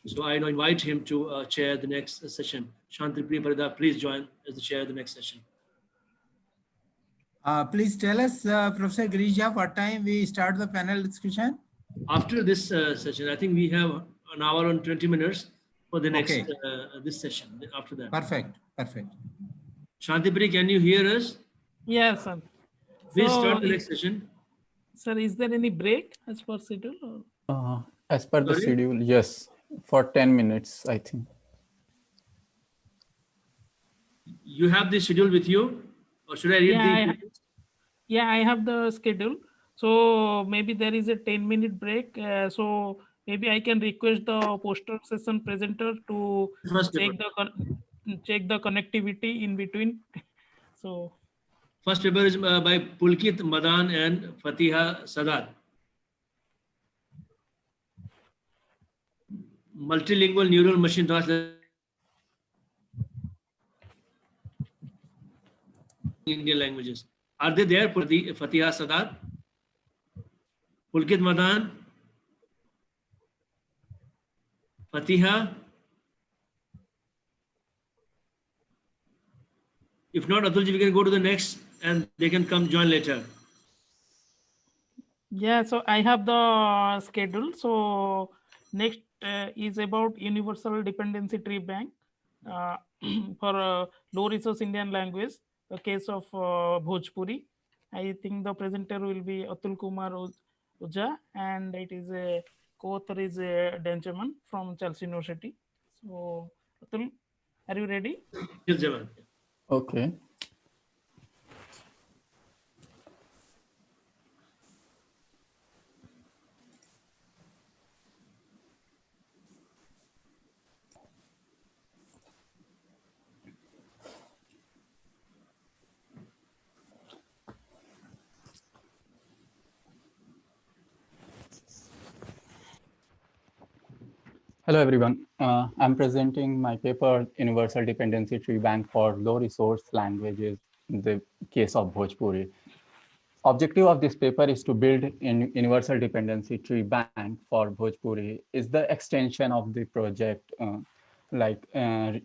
So I now invite him to chair the next session. Shantipriya Parida, please join as the chair of the next session. Please tell us, Professor Girisha, what time we start the panel discussion? After this session, I think we have an hour and 20 minutes for the next this session. After that, perfect. Shantipriya, can you hear us? Yes, sir. Please start the next session. Sir, is there any break as per schedule? As per the schedule, yes, for 10 minutes, I think. You have the schedule with you, or should I read Yeah, I have the schedule. So maybe there is a 10-minute break. So maybe I can request the poster session presenter to check the connectivity in between. So first paper is by Pulkit Madan and Fatiha Sadat. Multilingual neural machine translation Indian languages. Are they there for the Fatiha Sadat? Pulkit Madan? Fatiha? If not, Atulji, we can go to the next and they can come join later. Yeah, so I have the schedule. So next is about Universal Dependency Tree Bank for low resource Indian language, the case of Bhojpuri. I think the presenter will be Atul Kumar Ujja, and it is a co-author is Denjaman from Chelsea University. So Atul, are you ready? Yes, Jaman. Okay. Hello, everyone. I'm presenting my paper, Universal Dependency Tree Bank for Low Resource Languages, in the case of Bhojpuri. Objective of this paper is to build a Universal Dependency Tree Bank for Bhojpuri. Is the extension of the project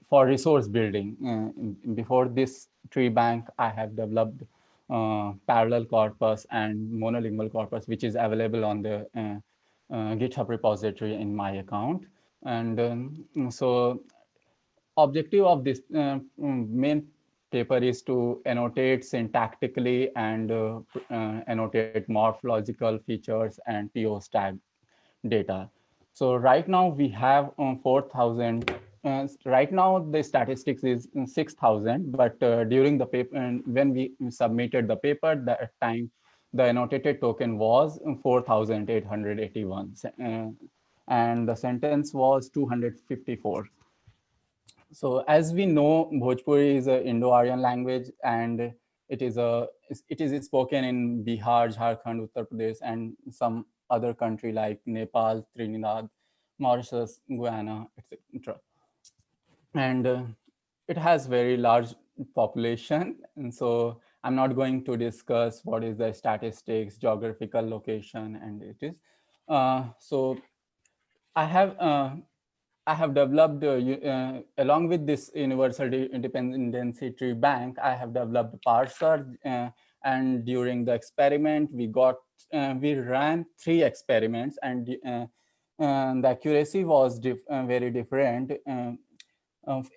for resource building. Before this tree bank, I have developed parallel corpus and monolingual corpus, which is available on the GitHub repository in my account. And so objective of this main paper is to annotate syntactically and annotate morphological features and POS tag data. So right now we have 4,000. Right now the statistics is 6,000, but during the paper, when we submitted the paper, that time the annotated token was 4,881, and the sentence was 254. So as we know, Bhojpuri is an Indo-Aryan language, and it is spoken in Bihar, Jharkhand, Uttar Pradesh, and some other country like Nepal, Trinidad, Mauritius, Guyana, etc. And it has very large population, and so I'm not going to discuss what is the statistics, geographical location, and it is. So I have developed, along with this Universal Dependency Tree Bank, I have developed parser, and during the experiment, we ran 3 experiments, and the accuracy was very different.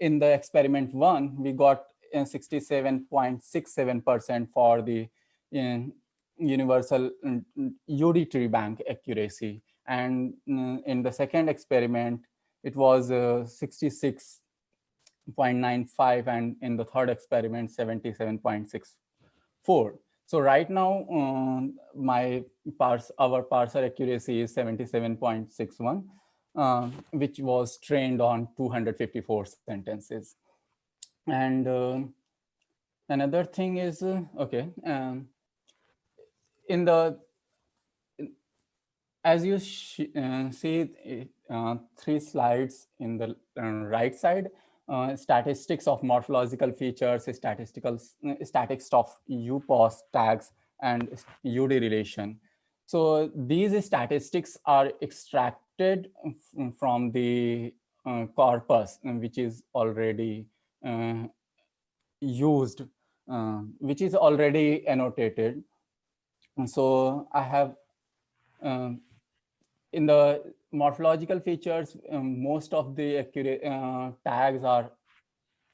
In the experiment 1, we got 67.67% for the Universal UD tree bank accuracy. And in the second experiment, it was 66.95, and in the third experiment, 77.64. So right now, our parser accuracy is 77.61, which was trained on 254 sentences. And another thing is, as you see 3 slides in the right side, statistics of morphological features, statistics of UPOS tags, and UD relation. So these statistics are adapted from the corpus, which is already used, which is already annotated. And so I have, in the morphological features, most of the accurate tags are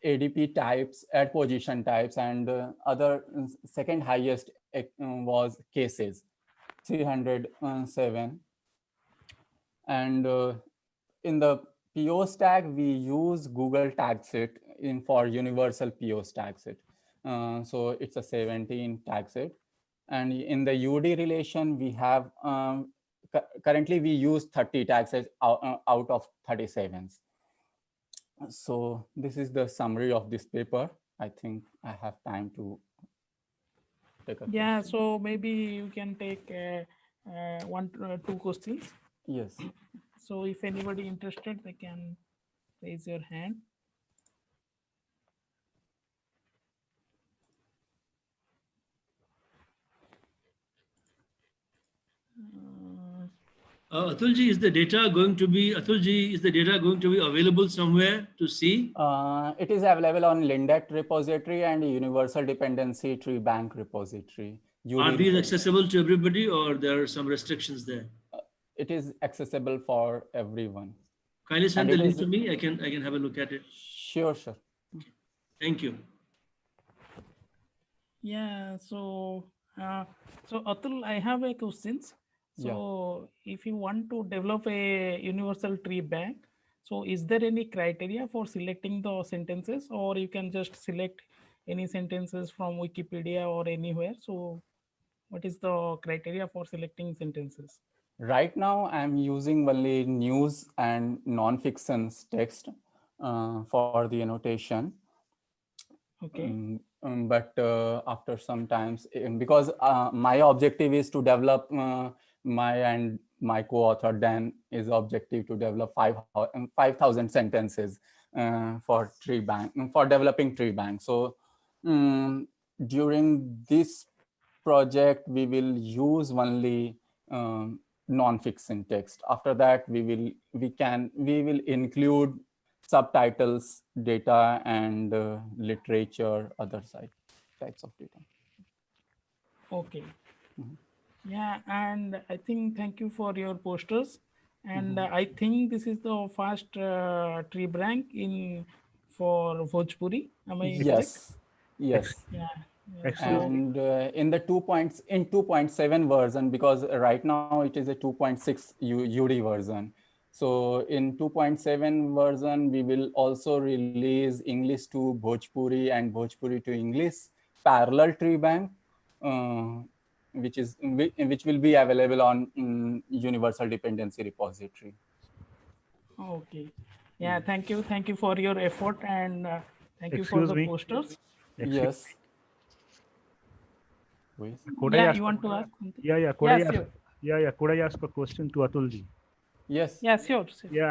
ADP types, add position types, and other second highest was cases, 307. And in the POS tag, we use Google tag set for universal POS tag set. So it's a 17 tag set. And in the UD relation, we have, currently we use 30 tag sets out of 37s. So this is the summary of this paper. I think I have time to take a Yeah, question. so maybe you can take two questions. Yes. So if anybody interested, they can raise your hand. Atulji, is the data going to be available somewhere to see? It is available on Lindet repository and Universal Dependency Tree Bank repository. Are these repository. accessible to everybody, or there are some restrictions there? It is accessible for everyone. Kindly send And the it link is- to me. I can have a look at it. Sure, sure. Thank you. Yeah, so Atul, I have a questions. So if you want to develop a universal tree bank, so is there any criteria for selecting the sentences, or you can just select any sentences from Wikipedia or anywhere? So what is the criteria for selecting sentences? Right now, I'm using only news and non-fictions text for the annotation. Okay. But after some times, because my objective is to develop my co-author Dan is objective to develop 5,000 sentences for tree bank, for developing tree bank. So during this project, we will use only non-fiction text. After that, we will include subtitles, data, and literature, other types of data. Okay. Yeah, and I think thank you for your posters. And I think this is the first tree bank in for Bhojpuri. Am I correct? Yes, yes. Yeah. Excuse me. And in the 2.7 version, because right now it is a 2.6 UD version. So in 2.7 version, we will also release English to Bhojpuri and Bhojpuri to English parallel tree bank, which will be available on Universal Dependency Repository. Okay. Yeah, thank you. Thank you for your effort, and thank you for Excuse the me. posters. Yes. Please. Could I Yeah, ask you want to ask something? Yeah, could Yeah, I ask? sure. Yeah, could I ask a question to Atulji? Yes. Yeah, sure. Yeah,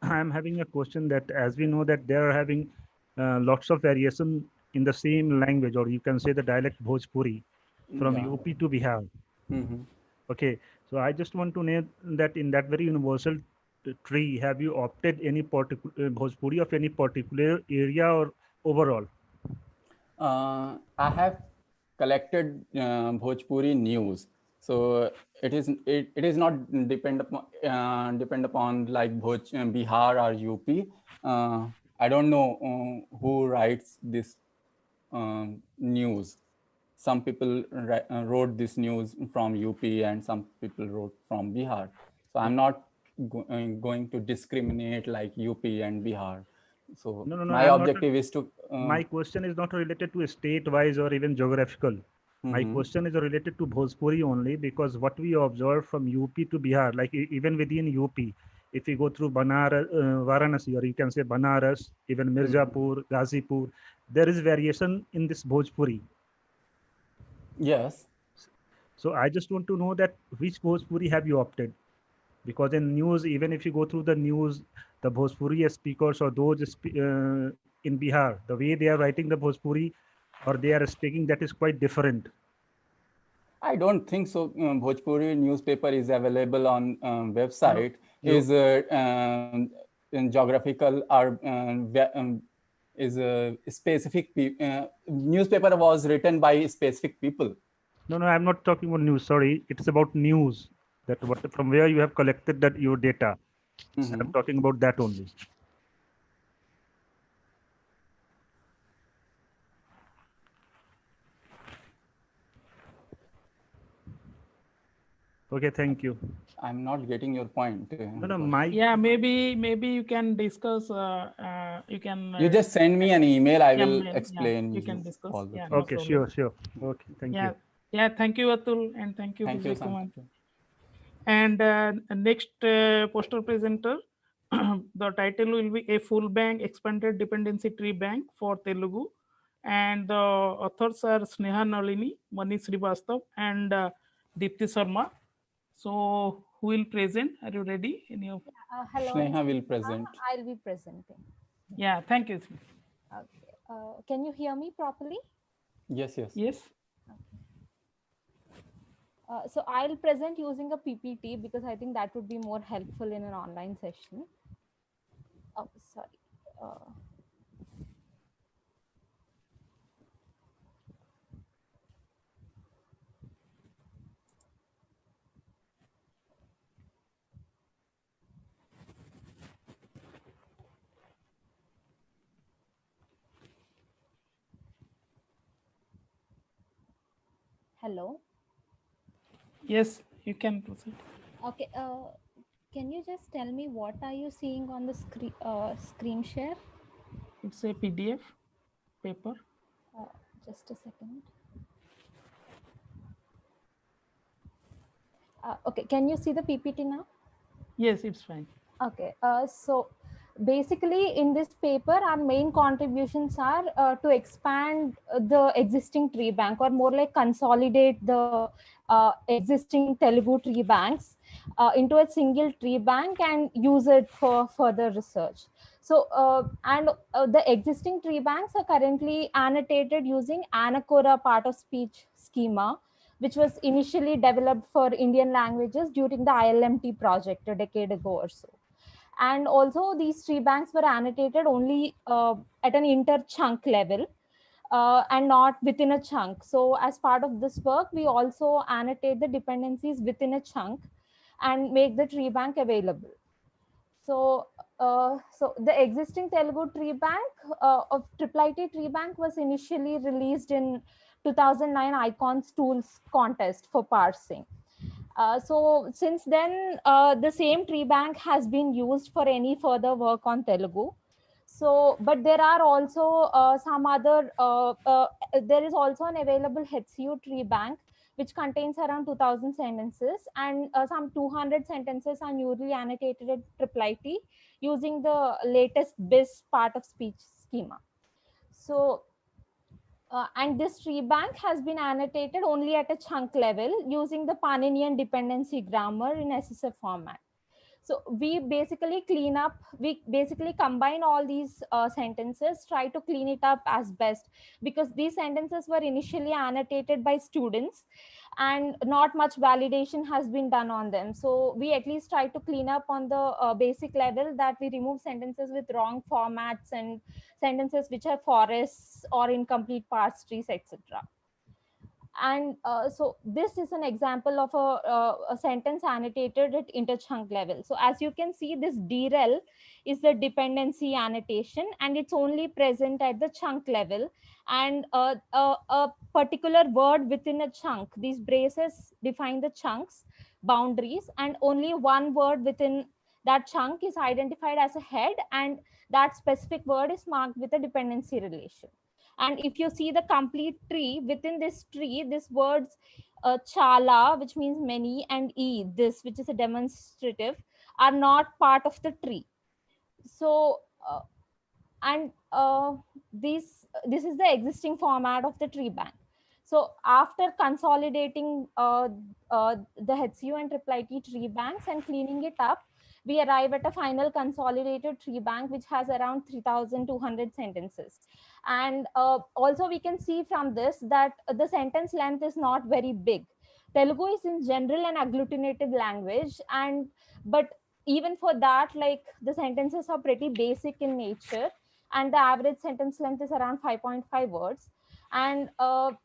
I'm having a question that, as we know that they are having lots of variation in the same language, or you can say the dialect Bhojpuri from Yeah. UP to Bihar. Mhm. Okay, so I just want to know that in that very universal tree, have you opted any particular Bhojpuri of any particular area or overall? I have collected Bhojpuri news, so it is not depend upon like Bihar or UP. I don't know who writes this news. Some people wrote this news from UP and some people wrote from Bihar. So I'm not going to discriminate like UP and Bihar. So No, my I'm not. objective is to My question is not related to state-wise or even geographical. My question is related to Bhojpuri only, because what we observe from UP to Bihar, like even within UP, if we go through Banaras, Varanasi, or you can say Banaras, even Mirzapur, Ghazipur, there is variation in this Bhojpuri. Yes. So I just want to know that which Bhojpuri have you opted? Because in news, even if you go through the news, the Bhojpuri speakers or those in Bihar, the way they are writing the Bhojpuri or they are speaking, that is quite different. I don't think so. Bhojpuri newspaper is available on website. is in geographical or is specific. Newspaper was written by specific people. No, I'm not talking about news. Sorry, it's about news. That what from where you have collected that your data. I'm talking about that only. Okay, thank you. I'm not getting your point. No, my. Yeah, maybe you can discuss. You can. You just send me an email. I will mail, explain. you can discuss. all the Yeah, things. no Okay, problem. sure. Okay, thank Yeah, you. yeah. Thank you, Atul, and thank you, Thank you, Vijay Kumar. Sanjay. And next poster presenter, the title will be A Full Bank Expanded Dependency Tree Bank for Telugu. And the authors are Sneha Nalini, Manish Srivastav, and Deepthi Sharma. So who will present? Are you ready? Hello. Sneha will present. I'll be presenting. Yeah, thank you. Okay. Can you hear me properly? Yes. Yes. So I'll present using a PPT because I think that would be more helpful in an online session. Oh, sorry. Hello. Yes, you can proceed. Okay. Can you just tell me what are you seeing on the screen share? It's a PDF paper. Just a second. Okay. Can you see the PPT now? Yes, it's fine. Okay, so basically in this paper, our main contributions are to expand the existing tree bank, or more like consolidate the existing Telugu tree banks into a single tree bank and use it for further research. So, the existing tree banks are currently annotated using Anacora part of speech schema, which was initially developed for Indian languages during the ILMT project a decade ago or so. And also these tree banks were annotated only at an inter-chunk level and not within a chunk. So as part of this work, we also annotate the dependencies within a chunk and make the tree bank available. So, so the existing Telugu tree bank of IIIT tree bank was initially released in 2009 Icons Tools contest for parsing. So since then, the same tree bank has been used for any further work on Telugu. So, but there are also some other, there is also an available HCU tree bank, which contains around 2000 sentences, and some 200 sentences are newly annotated at IIIT using the latest BIS part of speech schema. So, and this tree bank has been annotated only at a chunk level using the Paninian dependency grammar in SSF format. So we basically combine all these sentences, try to clean it up as best, because these sentences were initially annotated by students and not much validation has been done on them. So we at least try to clean up on the basic level, that we remove sentences with wrong formats and sentences which are forests or incomplete parse trees, etc. And so this is an example of a sentence annotated at interchunk level. So as you can see, this DREL is the dependency annotation, and it's only present at the chunk level, and a particular word within a chunk. These braces define the chunks boundaries, and only one word within that chunk is identified as a head, and that specific word is marked with a dependency relation. And if you see the complete tree, within this tree, these words chala, which means many, and e, this, which is a demonstrative, are not part of the tree. So this is the existing format of the tree bank. So after consolidating the HCU and IIIT tree banks and cleaning it up, we arrive at a final consolidated tree bank which has around 3,200 sentences. And also we can see from this that the sentence length is not very big. Telugu is in general an agglutinative language, but even for that, like the sentences are pretty basic in nature, and the average sentence length is around 5.5 words. And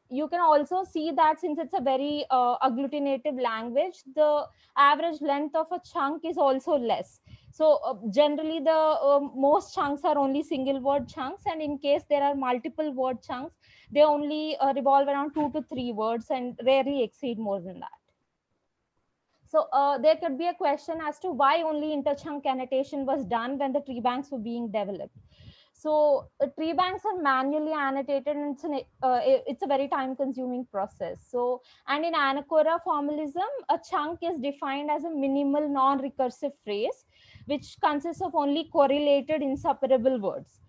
you can also see that since it's a very agglutinative language, the average length of a chunk is also less. So generally the most chunks are only single word chunks, and in case there are multiple word chunks, they only revolve around 2 to 3 words and rarely exceed more than that. So there could be a question as to why only interchunk annotation was done when the tree banks were being developed. So tree banks are manually annotated, and it's a very time consuming process. So, and in Anacora formalism, a chunk is defined as a minimal non-recursive phrase, which consists of only correlated inseparable words.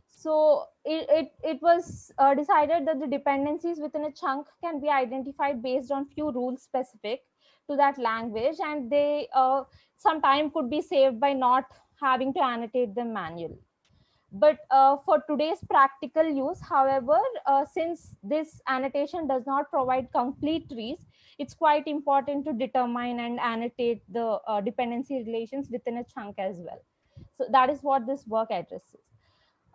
So it was decided that the dependencies within a chunk can be identified based on few rules specific to that language, and they some time could be saved by not having to annotate them manually. But for today's practical use, however, since this annotation does not provide complete trees, it's quite important to determine and annotate the dependency relations within a chunk as well. So that is what this work addresses.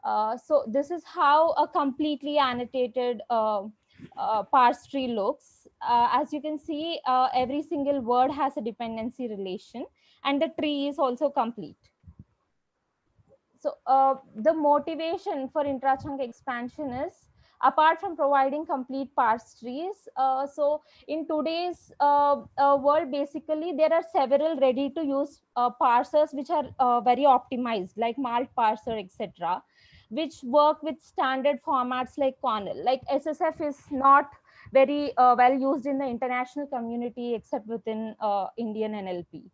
So this is how a completely annotated parse tree looks. As you can see, every single word has a dependency relation, and the tree is also complete. So the motivation for intrachunk expansion is, apart from providing complete parse trees, so in today's world, basically there are several ready to use parsers which are very optimized, like Malt parser, etc., which work with standard formats like CONL. Like SSF is not very well used in the international community except within Indian NLP.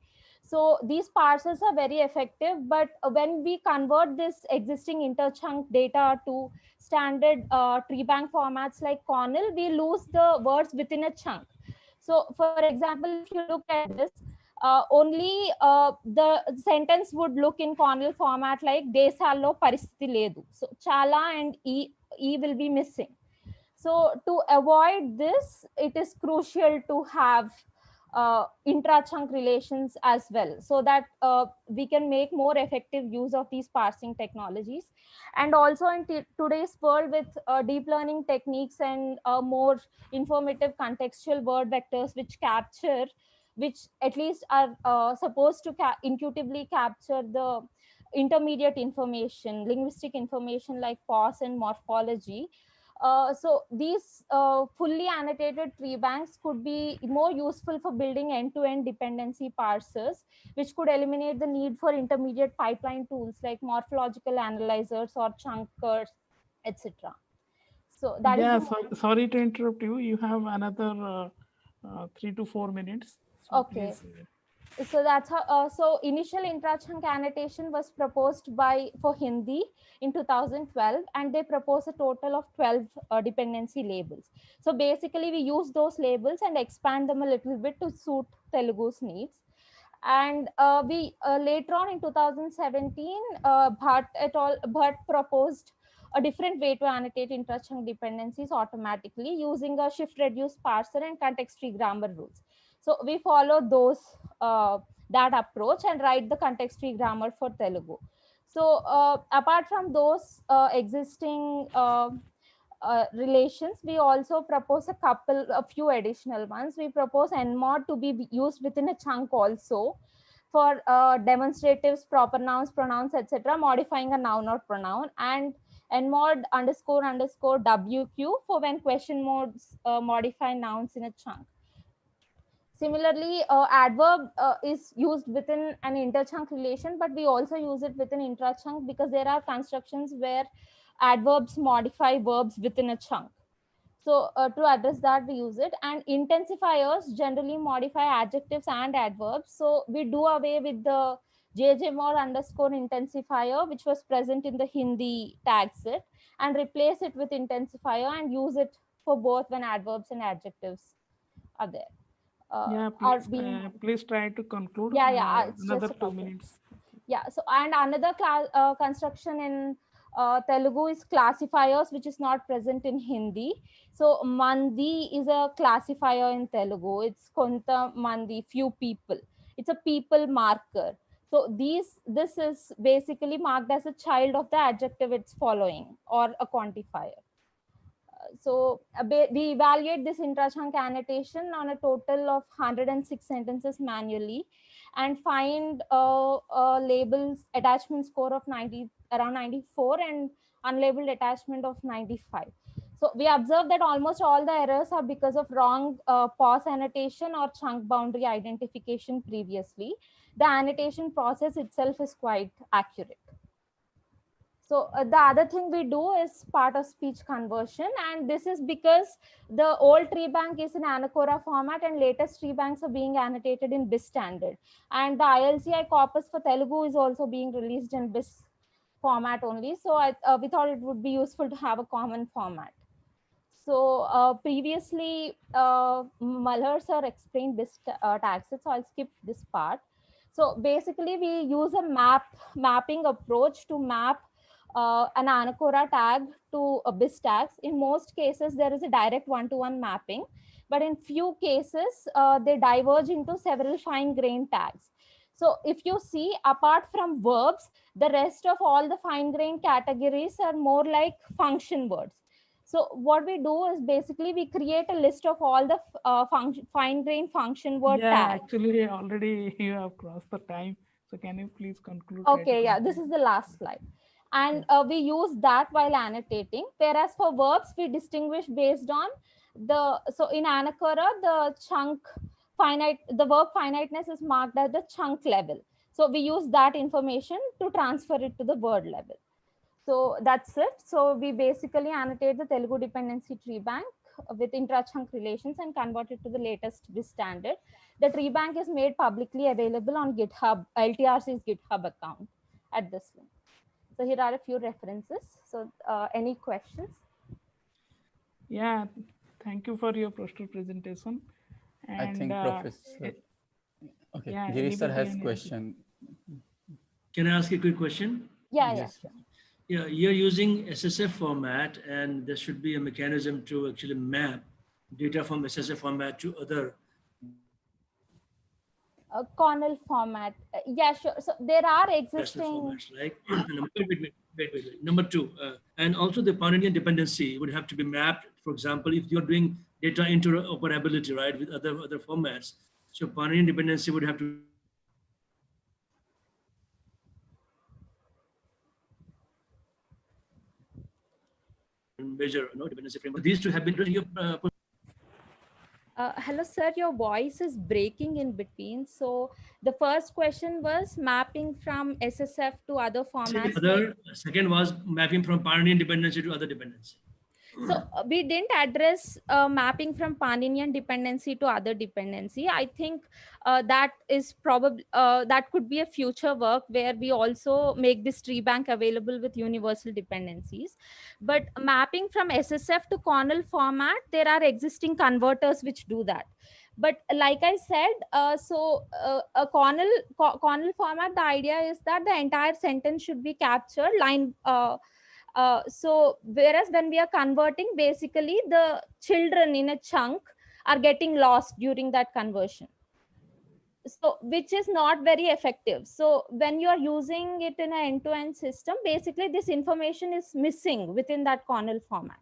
So these parsers are very effective, but when we convert this existing interchunk data to standard tree bank formats like CONL, we lose the words within a chunk. So for example, if you look at this, only the sentence would look in CONL format like Desallo Paristhiti Ledu. So chala and e will be missing. So to avoid this, it is crucial to have intra-chunk relations as well, so that we can make more effective use of these parsing technologies. And also in today's world with deep learning techniques and more informative contextual word vectors which at least are supposed to intuitively capture the intermediate information, linguistic information like pause and morphology. So these fully annotated tree banks could be more useful for building end-to-end dependency parsers, which could eliminate the need for intermediate pipeline tools like morphological analyzers or chunkers, etc. So that is sorry to interrupt you. You have another 3 to 4 minutes. So okay. Please. So that's how, so initial intrachunk annotation was proposed for Hindi in 2012, and they proposed a total of 12 dependency labels. So basically we use those labels and expand them a little bit to suit Telugu's needs. And we later on in 2017, Bhatt proposed a different way to annotate intrachunk dependencies automatically using a shift reduce parser and context free grammar rules. So we follow that approach and write the context free grammar for Telugu. So apart from those existing relations, we also propose a few additional ones. We propose NMOD to be used within a chunk also for demonstratives, proper nouns, pronouns, etc., modifying a noun or pronoun, and NMOD __ WQ for when question modes modify nouns in a chunk. Similarly, adverb is used within an interchunk relation, but we also use it within intrachunk because there are constructions where adverbs modify verbs within a chunk. So to address that, we use it. And intensifiers generally modify adjectives and adverbs. So we do away with the JJMod _ intensifier, which was present in the Hindi tag set, and replace it with intensifier and use it for both when adverbs and adjectives are there. Please try to conclude. Another 2 minutes. Yeah, so and another construction in Telugu is classifiers, which is not present in Hindi. So Mandi is a classifier in Telugu. It's Konta Mandi, few people. It's a people marker. So So this is basically marked as a child of the adjective it's following or a quantifier. We evaluate this intra-chunk annotation on a total of 106 sentences manually and find a labels attachment score of around 94 and unlabeled attachment of 95. So we observe that almost all the errors are because of wrong pause annotation or chunk boundary identification previously. The annotation process itself is quite accurate. So the other thing we do is part of speech conversion, and this is because the old tree bank is in Anacora format and latest tree banks are being annotated in BIS standard. And the ILCI corpus for Telugu is also being released in BIS format only. So we thought it would be useful to have a common format. So previously, Malhar sir explained BIS taxes, so I'll skip this part. So basically, we use a mapping approach to map an Anacora tag to a BIS tags. In most cases, there is a direct one-to-one mapping, but in few cases, they diverge into several fine-grained tags. So if you see, apart from verbs, the rest of all the fine-grained categories are more like function words. So what we do is basically we create a list of all the fine-grained function word tags. Actually, already you have crossed the time. So can you please conclude? Okay, yeah, this is the last slide. And we use that while annotating. Whereas for verbs, we distinguish based on so in Anacora, the verb finiteness is marked at the chunk level. So we use that information to transfer it to the word level. So that's it. So we basically annotate the Telugu dependency tree bank with intra-chunk relations and convert it to the latest BIS standard. The tree bank is made publicly available on GitHub, LTRC's GitHub account at this link. So here are a few references. So any questions? Yeah, thank you for your poster presentation. And, I think Professor. Okay, yeah, Girish sir has anybody- question. Can I ask a quick question? Yeah, Yes. yeah. Yeah, you're using SSF format, and there should be a mechanism to actually map data from SSF format to other. Cornell format. Yeah, sure. So there are raster existing. formats, right? Wait. Number two, and also the Paninian dependency would have to be mapped. For example, if you're doing data interoperability, right, with other formats, so Paninian dependency would have to measure, dependency framework. These two have been written in your Hello, sir. Your voice is breaking in between. So the first question was mapping from SSF to other formats. Second was mapping from Paninian dependency to other dependency. So we didn't address mapping from Paninian dependency to other dependency. I think that is probably that could be a future work where we also make this tree bank available with universal dependencies. But mapping from SSF to Cornell format, there are existing converters which do that. But like I said, a Cornell format, the idea is that the entire sentence should be captured line. So whereas when we are converting, basically the children in a chunk are getting lost during that conversion. So which is not very effective. So when you are using it in an end-to-end system, basically this information is missing within that Cornell format.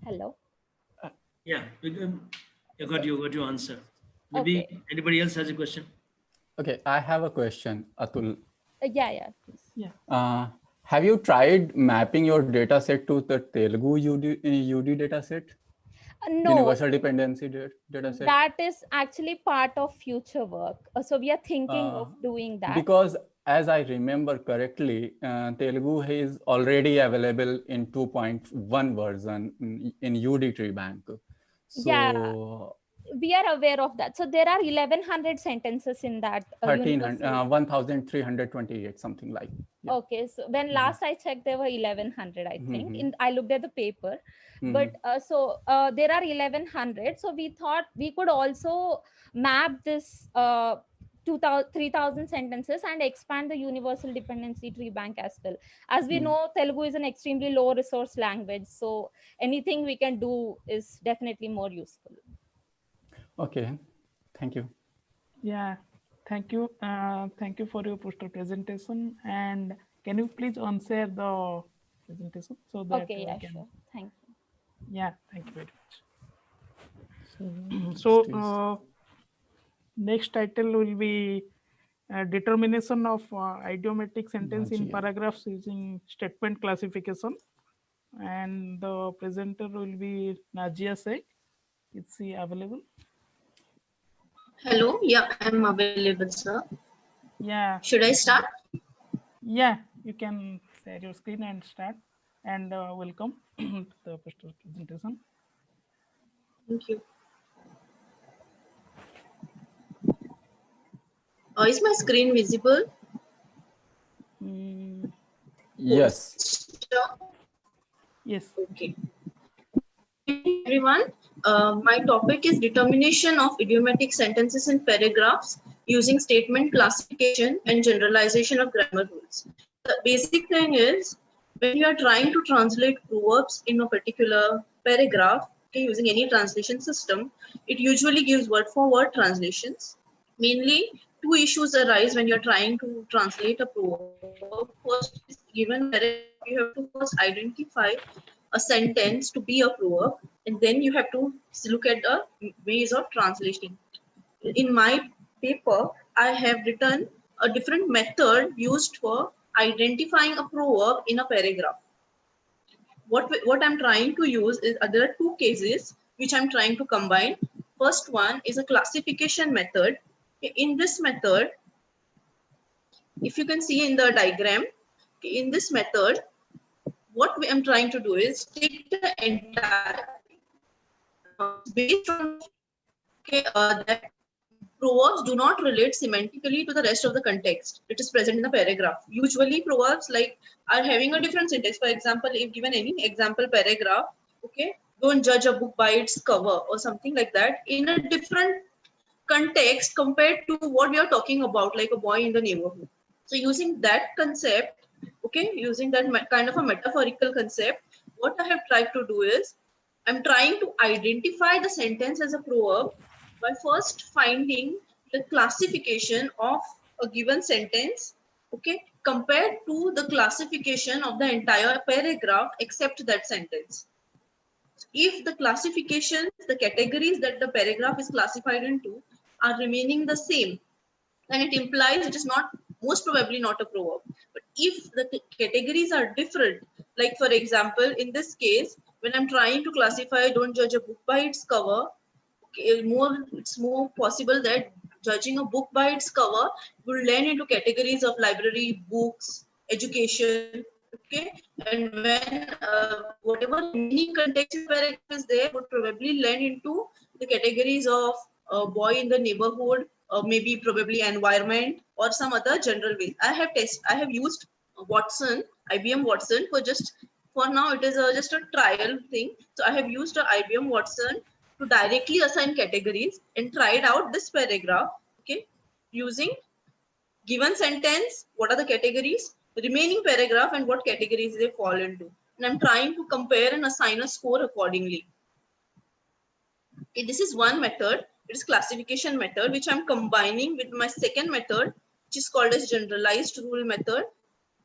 Hello. Yeah, you got your answer. Maybe Okay. anybody else has a question? Okay, I have a question, Atul. Yeah, please. Have you tried mapping your data set to the Telugu UD data set? No, Universal dependency data set? that is actually part of future work. So we are thinking of doing that. Because as I remember correctly, Telugu is already available in 2.1 version in UD tree bank. So Yeah. We are aware of that. So there are 1100 sentences in that. 1328, something like. Yeah. Okay, so when last I checked, there were 1100, I think. I looked at the paper, but there are 1100. So we thought we could also map this 3000 sentences and expand the universal dependency tree bank as well. As we know, Telugu is an extremely low resource language. So anything we can do is definitely more useful. Okay, thank you. Yeah, thank you. Thank you for your poster presentation. And can you please unshare the presentation so that Okay, we yeah, can? sure. Thank you. Yeah, thank you very much. So, So just is- next title will be determination of idiomatic sentence in Najia. paragraphs using statement classification. And the presenter will be Najia Sheikh. Is she available? Hello, yeah, I'm available, sir. Yeah. Should I start? Yeah, you can share your screen and start. And welcome to the poster presentation. Thank you. Is my screen visible? Mm, Yes. yes. Okay. Everyone, my topic is determination of idiomatic sentences in paragraphs using statement classification and generalization of grammar rules. The basic thing is when you are trying to translate proverbs in a particular paragraph, okay, using any translation system, it usually gives word for word translations. Mainly, two issues arise when you're trying to translate a proverb. First is given paragraph, you have to first identify a sentence to be a proverb, and then you have to look at the ways of translating. In my paper, I have written a different method used for identifying a proverb in a paragraph. What I'm trying to use is there are two cases which I'm trying to combine. First one is a classification method. In this method, if you can see in the diagram, in this method, what I'm trying to do is take the entire based on that proverbs do not relate semantically to the rest of the context. It is present in the paragraph. Usually proverbs like are having a different syntax. For example, if given any example paragraph, okay, don't judge a book by its cover or something like that in a different context compared to what we are talking about, like a boy in the neighborhood. So using that concept, okay, using that kind of a metaphorical concept, what I have tried to do is I'm trying to identify the sentence as a proverb by first finding the classification of a given sentence, okay, compared to the classification of the entire paragraph except that sentence. If the classifications, the categories that the paragraph is classified into are remaining the same, then it implies it is not, most probably not a proverb. But if the categories are different, like for example, in this case, when I'm trying to classify don't judge a book by its cover, it's more possible that judging a book by its cover will land into categories of library, books, education, okay, and when whatever meaning context paragraph is there would probably land into the categories of boy in the neighborhood, maybe probably environment or some other general ways. I have used Watson, IBM Watson for now it is just a trial thing. So I have used a IBM Watson to directly assign categories and tried out this paragraph, okay, using given sentence, what are the categories, remaining paragraph and what categories they fall into. And I'm trying to compare and assign a score accordingly. Okay, this is one method. It is classification method, which I'm combining with my second method, which is called as generalized rule method.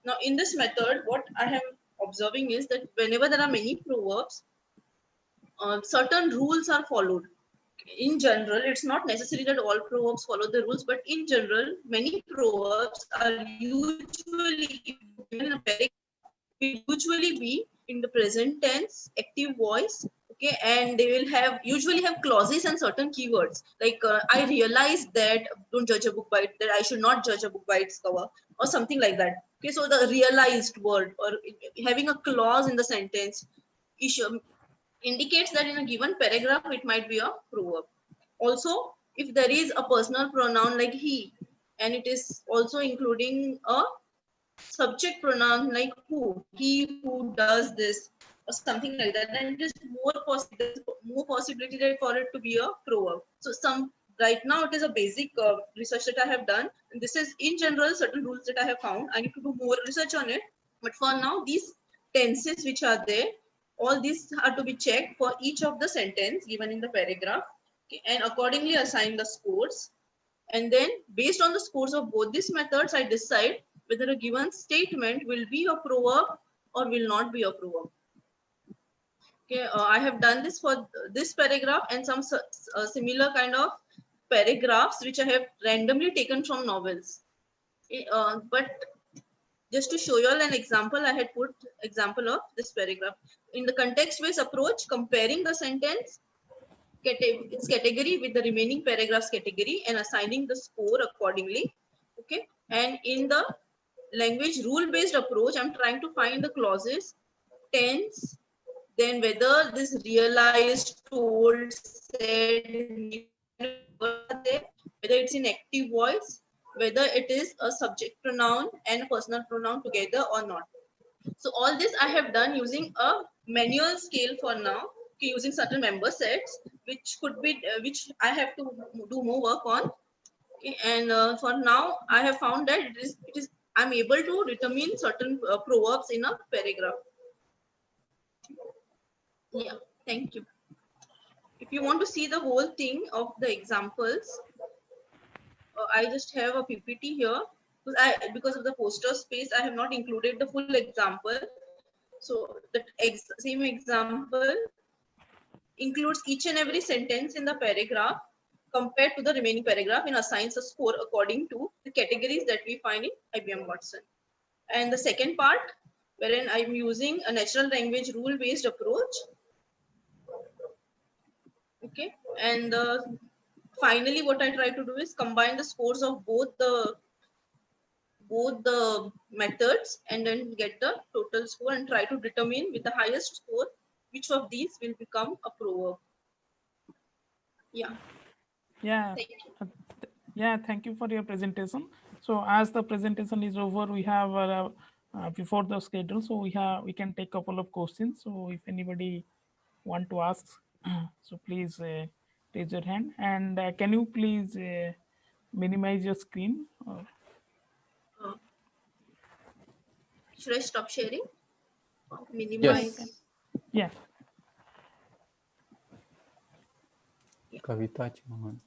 Now, in this method, what I am observing is that whenever there are many proverbs, certain rules are followed. In general, it's not necessary that all proverbs follow the rules, but in general, many proverbs are usually given a paragraph, will usually be in the present tense, active voice, okay, and they will have usually have clauses and certain keywords like I realize that don't judge a book by it, that I should not judge a book by its cover or something like that. Okay, so the realized word or having a clause in the sentence issue indicates that in a given paragraph it might be a proverb. Also, if there is a personal pronoun like he and it is also including a subject pronoun like who, he who does this or something like that, then it is more possibility that for it to be a proverb. So right now it is a basic research that I have done, and this is in general certain rules that I have found. I need to do more research on it, but for now these tenses which are there, all these are to be checked for each of the sentence given in the paragraph. Okay, and accordingly assign the scores. And then based on the scores of both these methods, I decide whether a given statement will be a proverb or will not be a proverb. Okay, I have done this for this paragraph and some similar kind of paragraphs which I have randomly taken from novels. But just to show you all an example, I had put example of this paragraph. In the context-based approach, comparing the sentence, its category with the remaining paragraphs category and assigning the score accordingly. Okay, and in the language rule-based approach, I'm trying to find the clauses, tense, then whether this realized, told, said, whether it's in active voice, whether it is a subject pronoun and a personal pronoun together or not. So all this I have done using a manual scale for now, using certain member sets, which could be, which I have to do more work on. Okay, and for now, I have found that it is I'm able to determine certain proverbs in a paragraph. Yeah, thank you. If you want to see the whole thing of the examples, I just have a PPT here. Because of the poster space, I have not included the full example. So the same example includes each and every sentence in the paragraph compared to the remaining paragraph and assigns a score according to the categories that we find in IBM Watson. And the second part, wherein I'm using a natural language rule-based approach. Okay, and finally, what I try to do is combine the scores of both the methods and then get the total score and try to determine with the highest score which of these will become a proverb. Yeah. Yeah. Thank you for your presentation. So as the presentation is over, we have before the schedule, so we can take a couple of questions. So if anybody want to ask, so please raise your hand. And can you please minimize your screen? Should I stop sharing? Minimize. Yes. Yeah. Kavita Chauhan.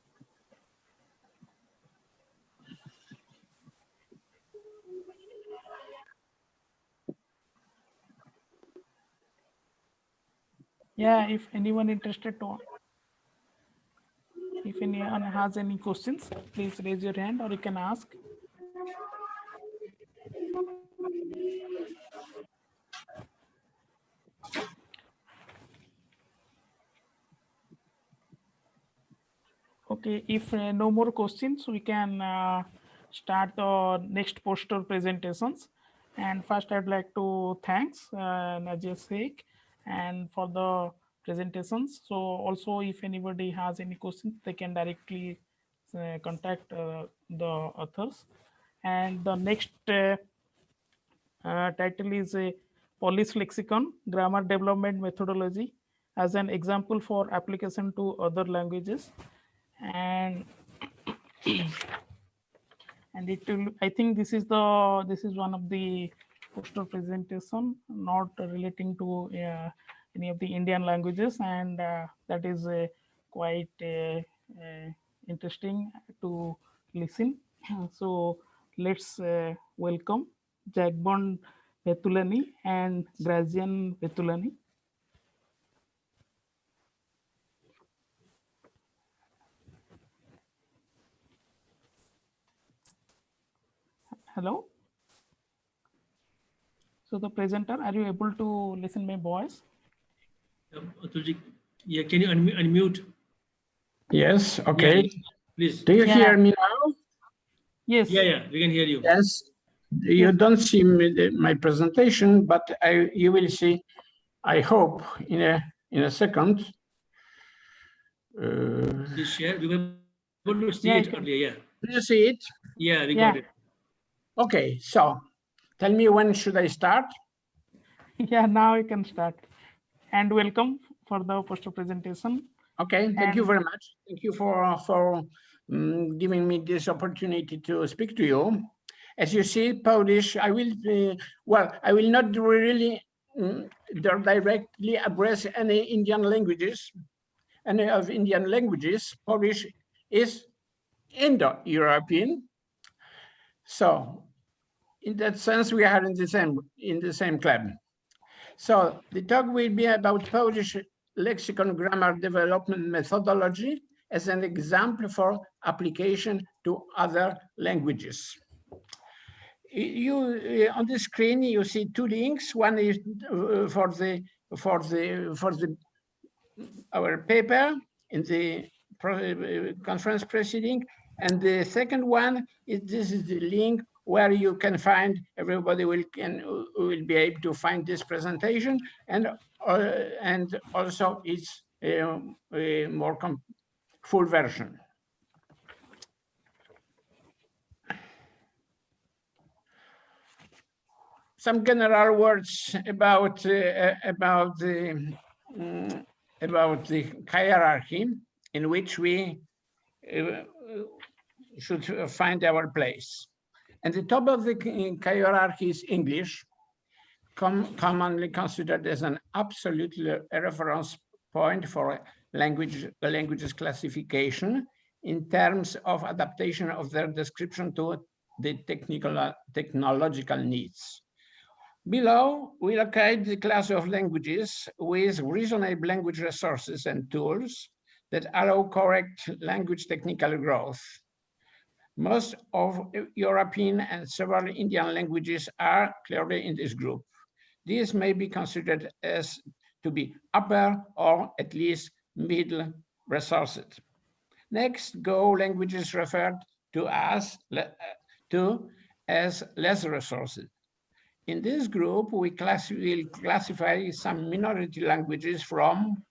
Yeah, if anyone interested to, if anyone has any questions, please raise your hand or you can ask. Okay, if no more questions, we can start the next poster presentations. And first, I'd like to thanks Najia Sheikh and for the presentations. So also, if anybody has any questions, they can directly contact the authors. And the next title is a Polish lexicon, grammar development methodology as an example for application to other languages. And it will, I think this is one of the poster presentation not relating to any of the Indian languages, and that is quite interesting to listen. So let's welcome Jagbon Vetulani and Grazian Vetulani. Hello. So the presenter, are you able to listen my voice? Atulji, yeah, can you unmute? Yes, okay. Yeah, please. Do you hear me now? Yes. Yeah, we can hear you. Yes. You don't see my presentation, but you will see, I hope, in a second. Please share. We were able to see it earlier. Yeah. Do you see it? Yeah, we got it. Okay, so tell me, when should I start? Yeah, now you can start. And welcome for the poster presentation. Okay, thank you very much. Thank you for giving me this opportunity to speak to you. As you see, Polish, I will not really directly address any Indian languages, and of Indian languages, Polish is Indo-European. So in that sense, we are in the same club. So the talk will be about Polish lexicon grammar development methodology as an example for application to other languages. You on the screen you see two links. One is for our paper in the conference proceeding, and the second one is this is the link where you can find, everybody will be able to find this presentation, and also it's a more full version. Some general words about the hierarchy in which we should find our place. At the top of the hierarchy is English, commonly considered as an absolute reference point for languages classification in terms of adaptation of their description to the technological needs. Below, we locate the class of languages with reasonable language resources and tools that allow correct language technical growth. Most of European and several Indian languages are clearly in this group. These may be considered as to be upper or at least middle resources. Next, go languages referred to as less resources. In this group, we will classify some minority languages from,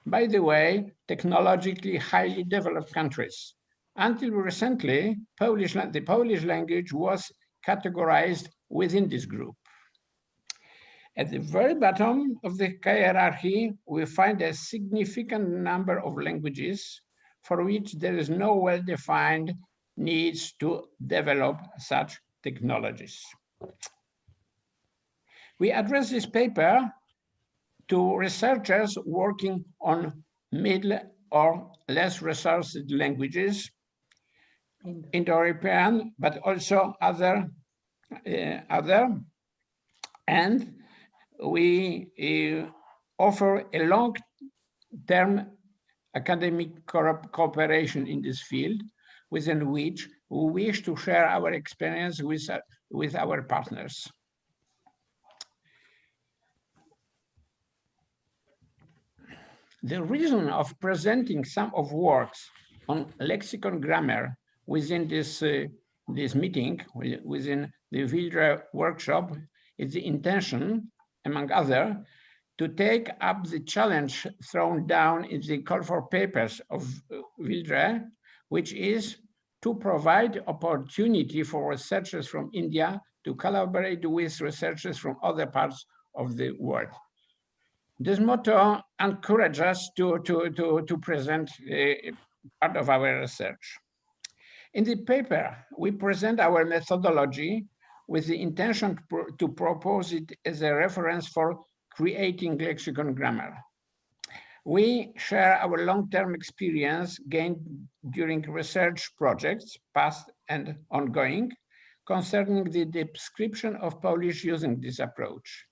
by the way, technologically highly developed countries. Until recently, the Polish language was categorized within this group. At the very bottom of the hierarchy, we find a significant number of languages for which there is no well-defined needs to develop such technologies. We address this paper to researchers working on middle or less resourced languages, Indo-European, but also other, and we offer a long-term academic cooperation in this field, within which we wish to share our experience with our partners. The reason of presenting some of works on lexicon grammar within this meeting, within the Wildre workshop, is the intention, among others, to take up the challenge thrown down in the call for papers of Wildre, which is to provide opportunity for researchers from India to collaborate with researchers from other parts of the world. This motto encourages us to present part of our research. In the paper, we present our methodology with the intention to propose it as a reference for creating lexicon grammar. We share our long-term experience gained during research projects, past and ongoing, concerning the description of Polish using this approach.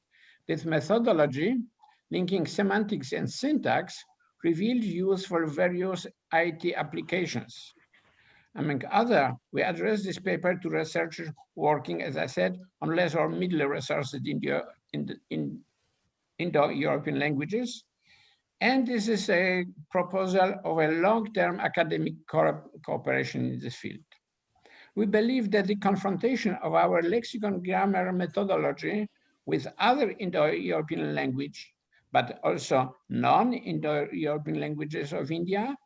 This methodology, linking semantics and syntax, revealed use for various IT applications. Among other, we address this paper to researchers working, as I said, on less or middle resources in Indo-European languages. And this is a proposal of a long-term academic cooperation in this field. We believe that the confrontation of our lexicon grammar methodology with other Indo-European language, but also non-Indo-European languages of India,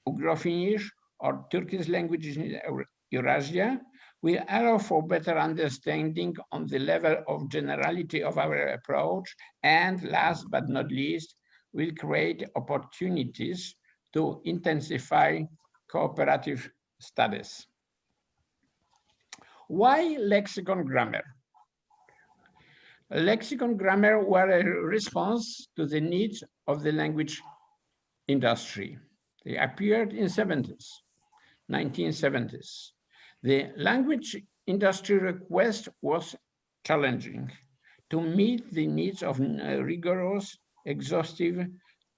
Ugro-Finnish, or Turkish languages in Eurasia, will allow for better understanding on the level of generality of our approach, and last but not least, will create opportunities to intensify cooperative studies. Why lexicon grammar? Lexicon grammar were a response to the needs of the language industry. They appeared in 1970s. The language industry request was challenging to meet the needs of rigorous, exhaustive,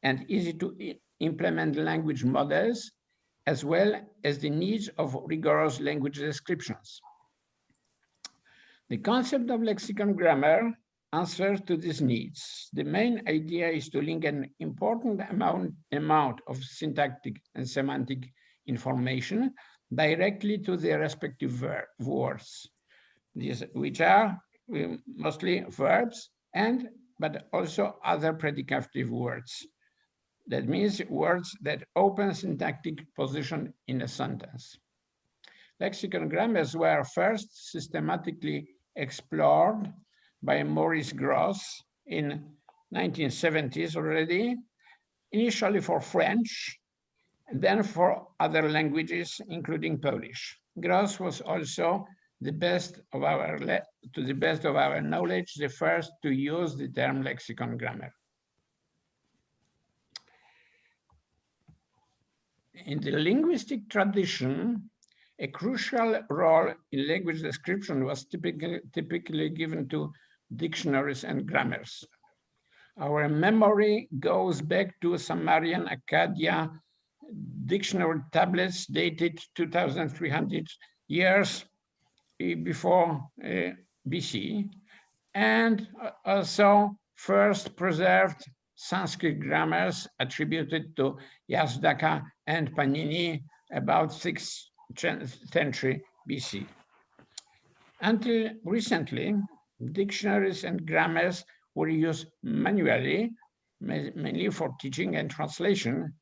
and easy to implement language models, as well as the needs of rigorous language descriptions. The concept of lexicon grammar answers to these needs. The main idea is to link an important amount of syntactic and semantic information directly to the respective words, which are mostly verbs but also other predicative words. That means words that open syntactic position in a sentence. Lexicon grammars were first systematically explored by Maurice Gross in 1970s already, initially for French, and then for other languages, including Polish. Gross was also to the best of our knowledge, the first to use the term lexicon grammar. In the linguistic tradition, a crucial role in language description was typically given to dictionaries and grammars. Our memory goes back to Sumerian Akkadian dictionary tablets dated 2,300 years before BC, and also first preserved Sanskrit grammars attributed to Yazdaka and Panini about 6th century BC. Until recently, dictionaries and grammars were used manually, mainly for teaching and translation,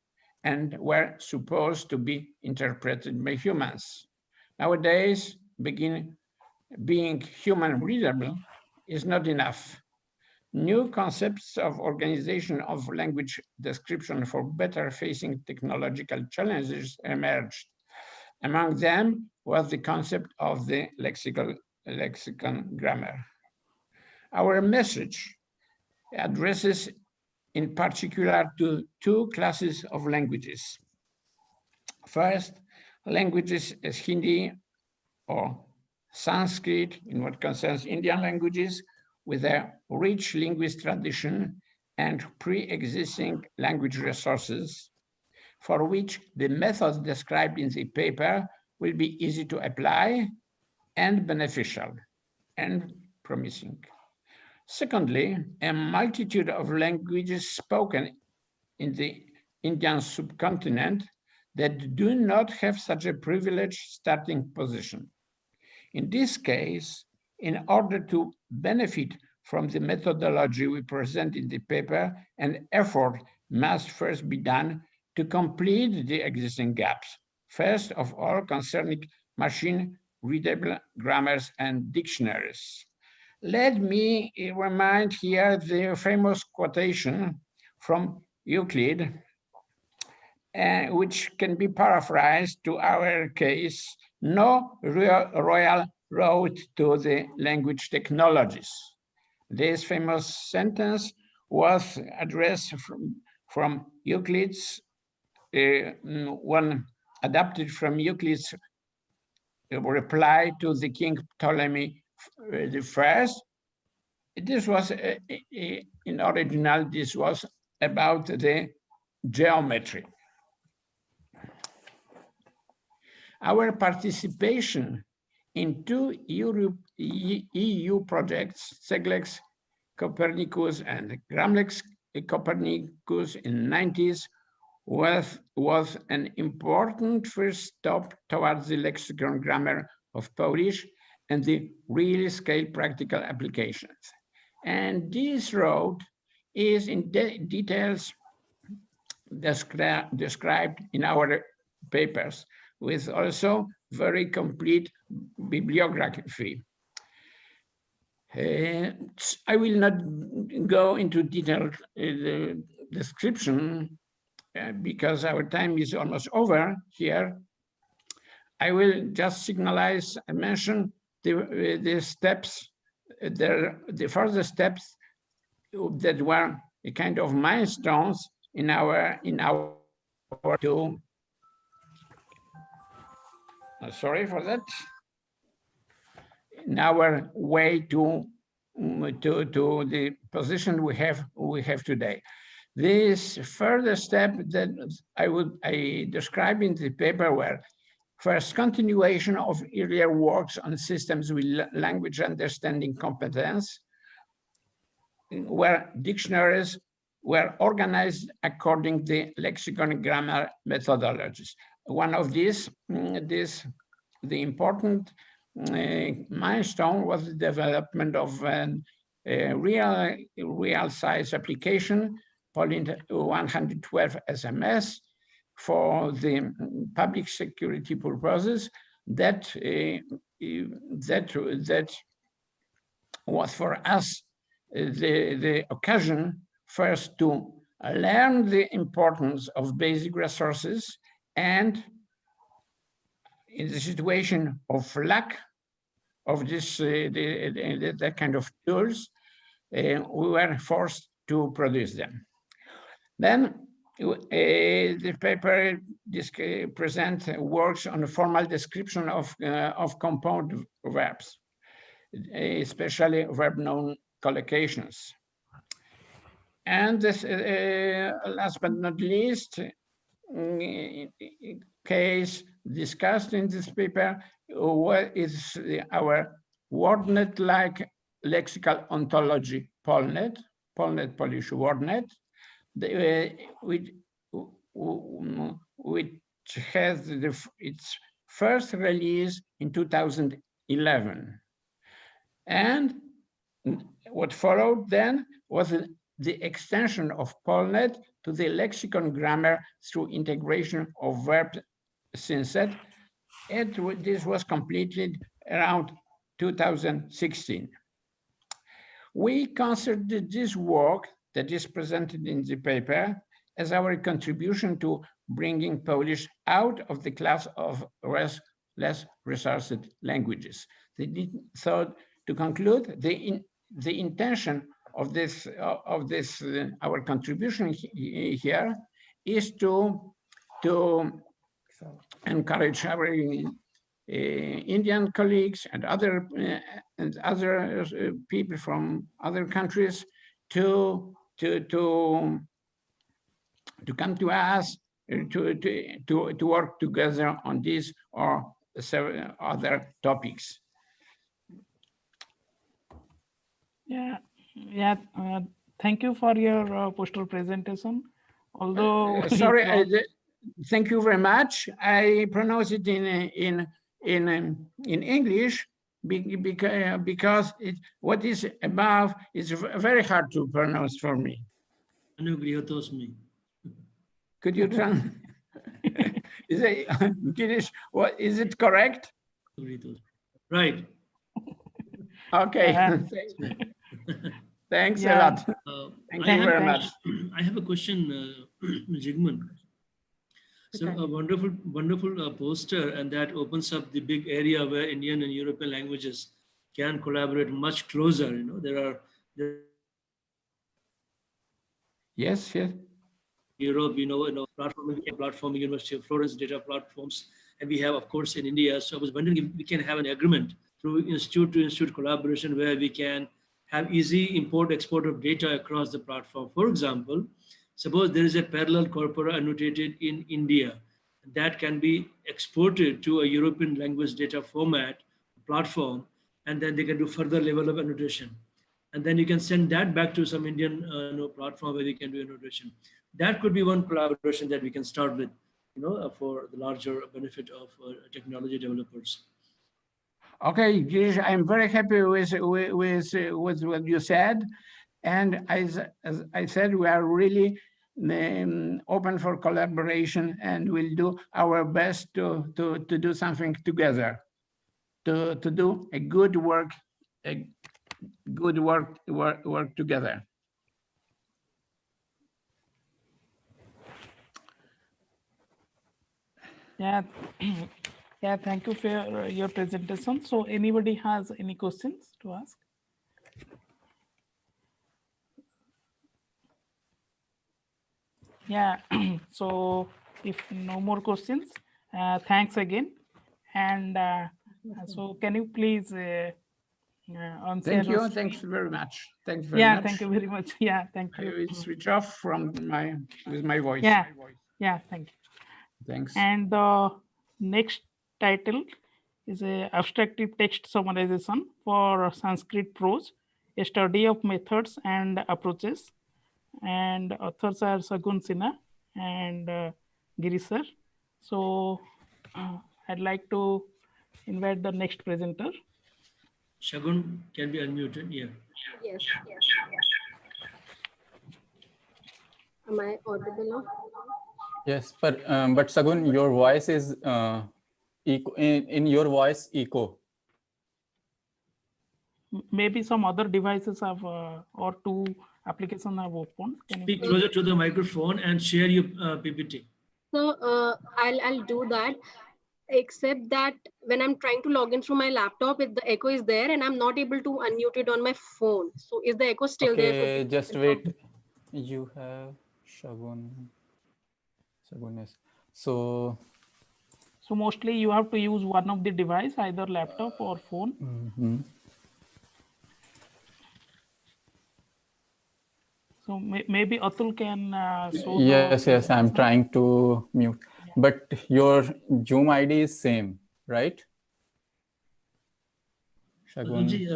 and were supposed to be interpreted by humans. Nowadays, being human readable is not enough. New concepts of organization of language description for better facing technological challenges emerged. Among them was the concept of the lexicon grammar. Our message addresses in particular to two classes of languages. First, languages as Hindi or Sanskrit in what concerns Indian languages, with a rich linguist tradition and pre-existing language resources, for which the methods described in the paper will be easy to apply and beneficial and promising. Secondly, a multitude of languages spoken in the Indian subcontinent that do not have such a privileged starting position. In this case, in order to benefit from the methodology we present in the paper, an effort must first be done to complete the existing gaps, first of all concerning machine-readable grammars and dictionaries. Let me remind here the famous quotation from Euclid, which can be paraphrased to our case: no royal road to the language technologies. This famous sentence was addressed from Euclid's, one adapted from Euclid's reply to the King Ptolemy I. This was, in original, this was about the geometry. Our participation in two EU projects, SEGLEX Copernicus and GramLex Copernicus in the 90s, was an important first step towards the lexicon grammar of Polish and the real scale practical applications. And this road is in details described in our papers, with also very complete bibliography. I will not go into detailed description because our time is almost over here. I will just signalize and mention the steps, the further steps that were a kind of milestones in our to sorry for that, in our way to the position we have today. This further step that I describe in the paper were first continuation of earlier works on systems with language understanding competence, where dictionaries were organized according to the lexicon and grammar methodologies. One of these, the important milestone was the development of a real size application, Poland 112 SMS, for the public security purposes. That was for us the occasion first to learn the importance of basic resources, and in the situation of lack of this that kind of tools, we were forced to produce them. Then the paper presents works on a formal description of compound verbs, especially verb noun collocations. And this, last but not least, case discussed in this paper, what is our WordNet-like lexical ontology, Polnet Polish WordNet, which has its first release in 2011. And what followed then was the extension of Polnet to the lexicon grammar through integration of verb synset. This was completed around 2016. We considered this work that is presented in the paper as our contribution to bringing Polish out of the class of less resourced languages. So to conclude, the intention of this our contribution here is to encourage our Indian colleagues and other people from other countries to come to us to work together on this or several other topics. Thank you for your poster presentation. Although sorry, thank you very much. I pronounce it in English because what is above is very hard to pronounce for me. Could you translate? Is it Girish? What is it correct? Right. Okay. Thanks a lot. Thank you very much. I have a question, Jigman. So a wonderful poster, and that opens up the big area where Indian and European languages can collaborate much closer. You know, there are yes. Europe, platform, University of Florence data platforms, and we have, of course, in India. So I was wondering if we can have an agreement through institute to institute collaboration where we can have easy import export of data across the platform. For example, suppose there is a parallel corpora annotated in India that can be exported to a European language data format platform, and then they can do further level of annotation. And then you can send that back to some Indian platform where they can do annotation. That could be one collaboration that we can start with, for the larger benefit of technology developers. Okay, Girish, I'm very happy with what you said. And as I said, we are really open for collaboration, and we'll do our best to do something together, to do a good work together. Yeah, thank you for your presentation. So anybody has any questions to ask? Yeah. So if no more questions, thanks again. And so can you please answer? Thank you. us? Thanks very much. Thanks very Yeah, much. thank you very much. Yeah, thank I you. will switch off from with my voice. Yeah, yeah, thank you. Thanks. And the next title is a abstractive text summarization for Sanskrit prose, a study of methods and approaches. And authors are Sagun Sinha and Giri sir. So I'd like to invite the next presenter. Shagun can be unmuted. Yeah. Yes. Am I audible now? Yes, but Sagun, your voice is echo, in your voice echo. Maybe some other devices have or two applications have opened. Can you Speak please- closer to the microphone and share your PPT. So I'll do that. Except that when I'm trying to log in through my laptop, the echo is there, and I'm not able to unmute it on my phone. So is the echo still there? Okay, just wait. You have Shagun. Is so. So mostly you have to use one of the device, either laptop or phone. Mm-hmm. So maybe Atul can show. Yes, I'm trying to mute, but your Zoom ID is same, right? Atulji,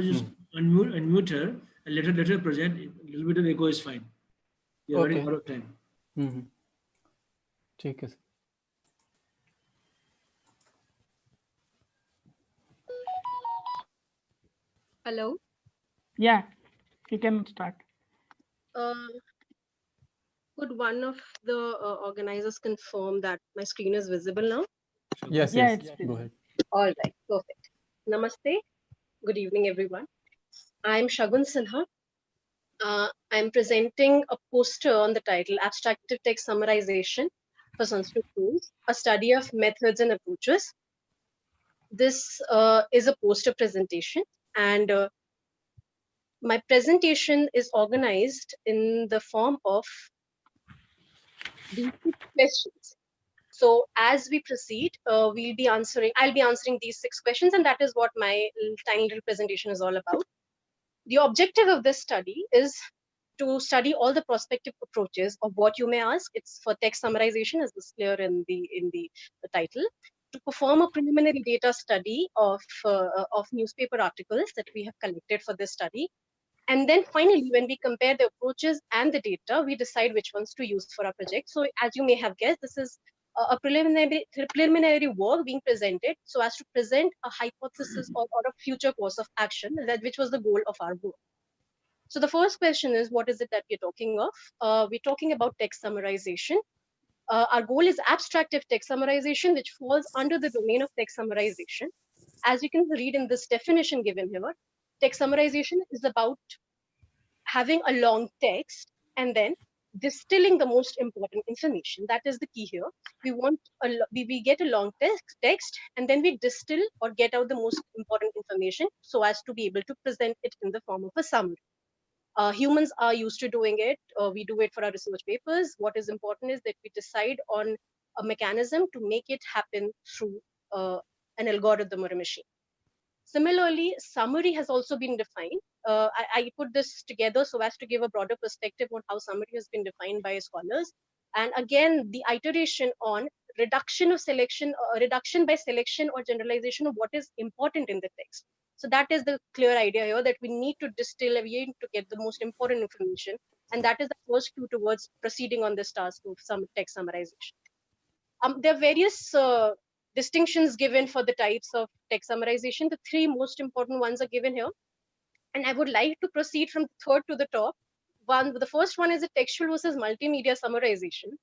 just unmute her and let her present. A little bit of echo is fine. We are running out of time. Mm-hmm. ठीक है. Hello. Yeah, you can start. Could one of the organizers confirm that my screen is visible now? Yes. Go ahead. All right, perfect. Namaste. Good evening, everyone. I'm Shagun Sinha. I'm presenting a poster on the title Abstractive Text Summarization for Sanskrit Prose, a study of methods and approaches. This is a poster presentation, and my presentation is organized in the form of these 6 questions. So as we proceed, I'll be answering these 6 questions, and that is what my tiny little presentation is all about. The objective of this study is to study all the prospective approaches of what you may ask. It's for text summarization, as is clear in the title. To perform a preliminary data study of newspaper articles that we have collected for this study. And then finally, when we compare the approaches and the data, we decide which ones to use for our project. So as you may have guessed, this is a preliminary work being presented so as to present a hypothesis or a future course of action, which was the goal of our work. So the first question is, what is it that we're talking of? We're talking about text summarization. Our goal is abstractive text summarization, which falls under the domain of text summarization. As you can read in this definition given here, text summarization is about having a long text and then distilling the most important information. That is the key here. We get a long text and then we distill or get out the most important information so as to be able to present it in the form of a summary. Humans are used to doing it. We do it for our research papers. What is important is that we decide on a mechanism to make it happen through an algorithm or a machine. Similarly, summary has also been defined. I put this together so as to give a broader perspective on how summary has been defined by scholars. And again, the iteration on reduction by selection or generalization of what is important in the text. So that is the clear idea here, that we need to distill, we need to get the most important information. And that is the first clue towards proceeding on this task of some text summarization. There are various distinctions given for the types of text summarization. The 3 most important ones are given here. And I would like to proceed from third to the top. The first one is a textual versus multimedia summarization.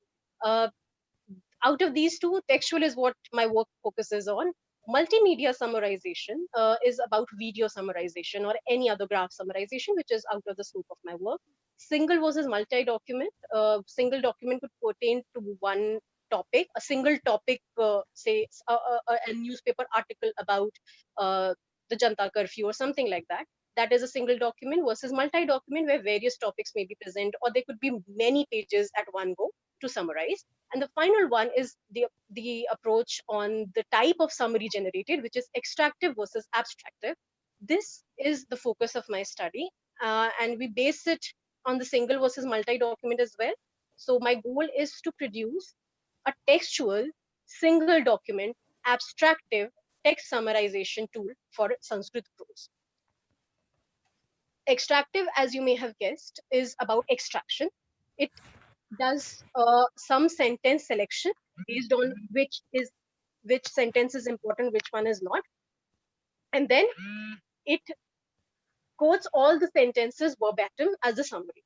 Out of these 2, textual is what my work focuses on. Multimedia summarization is about video summarization or any other graph summarization, which is out of the scope of my work. Single versus multi-document. Single document could pertain to one topic, a single topic, say a newspaper article about the Janta curfew or something like that. that is a single document, versus multi-document where various topics may be present, or there could be many pages at one go to summarize. And the final one is the approach on the type of summary generated, which is extractive versus abstractive. This is the focus of my study, and we base it on the single versus multi-document as well. So my goal is to produce a textual single document abstractive text summarization tool for Sanskrit prose. Extractive, as you may have guessed, is about extraction. It does some sentence selection based on which sentence is important, which one is not, and then it quotes all the sentences verbatim as a summary.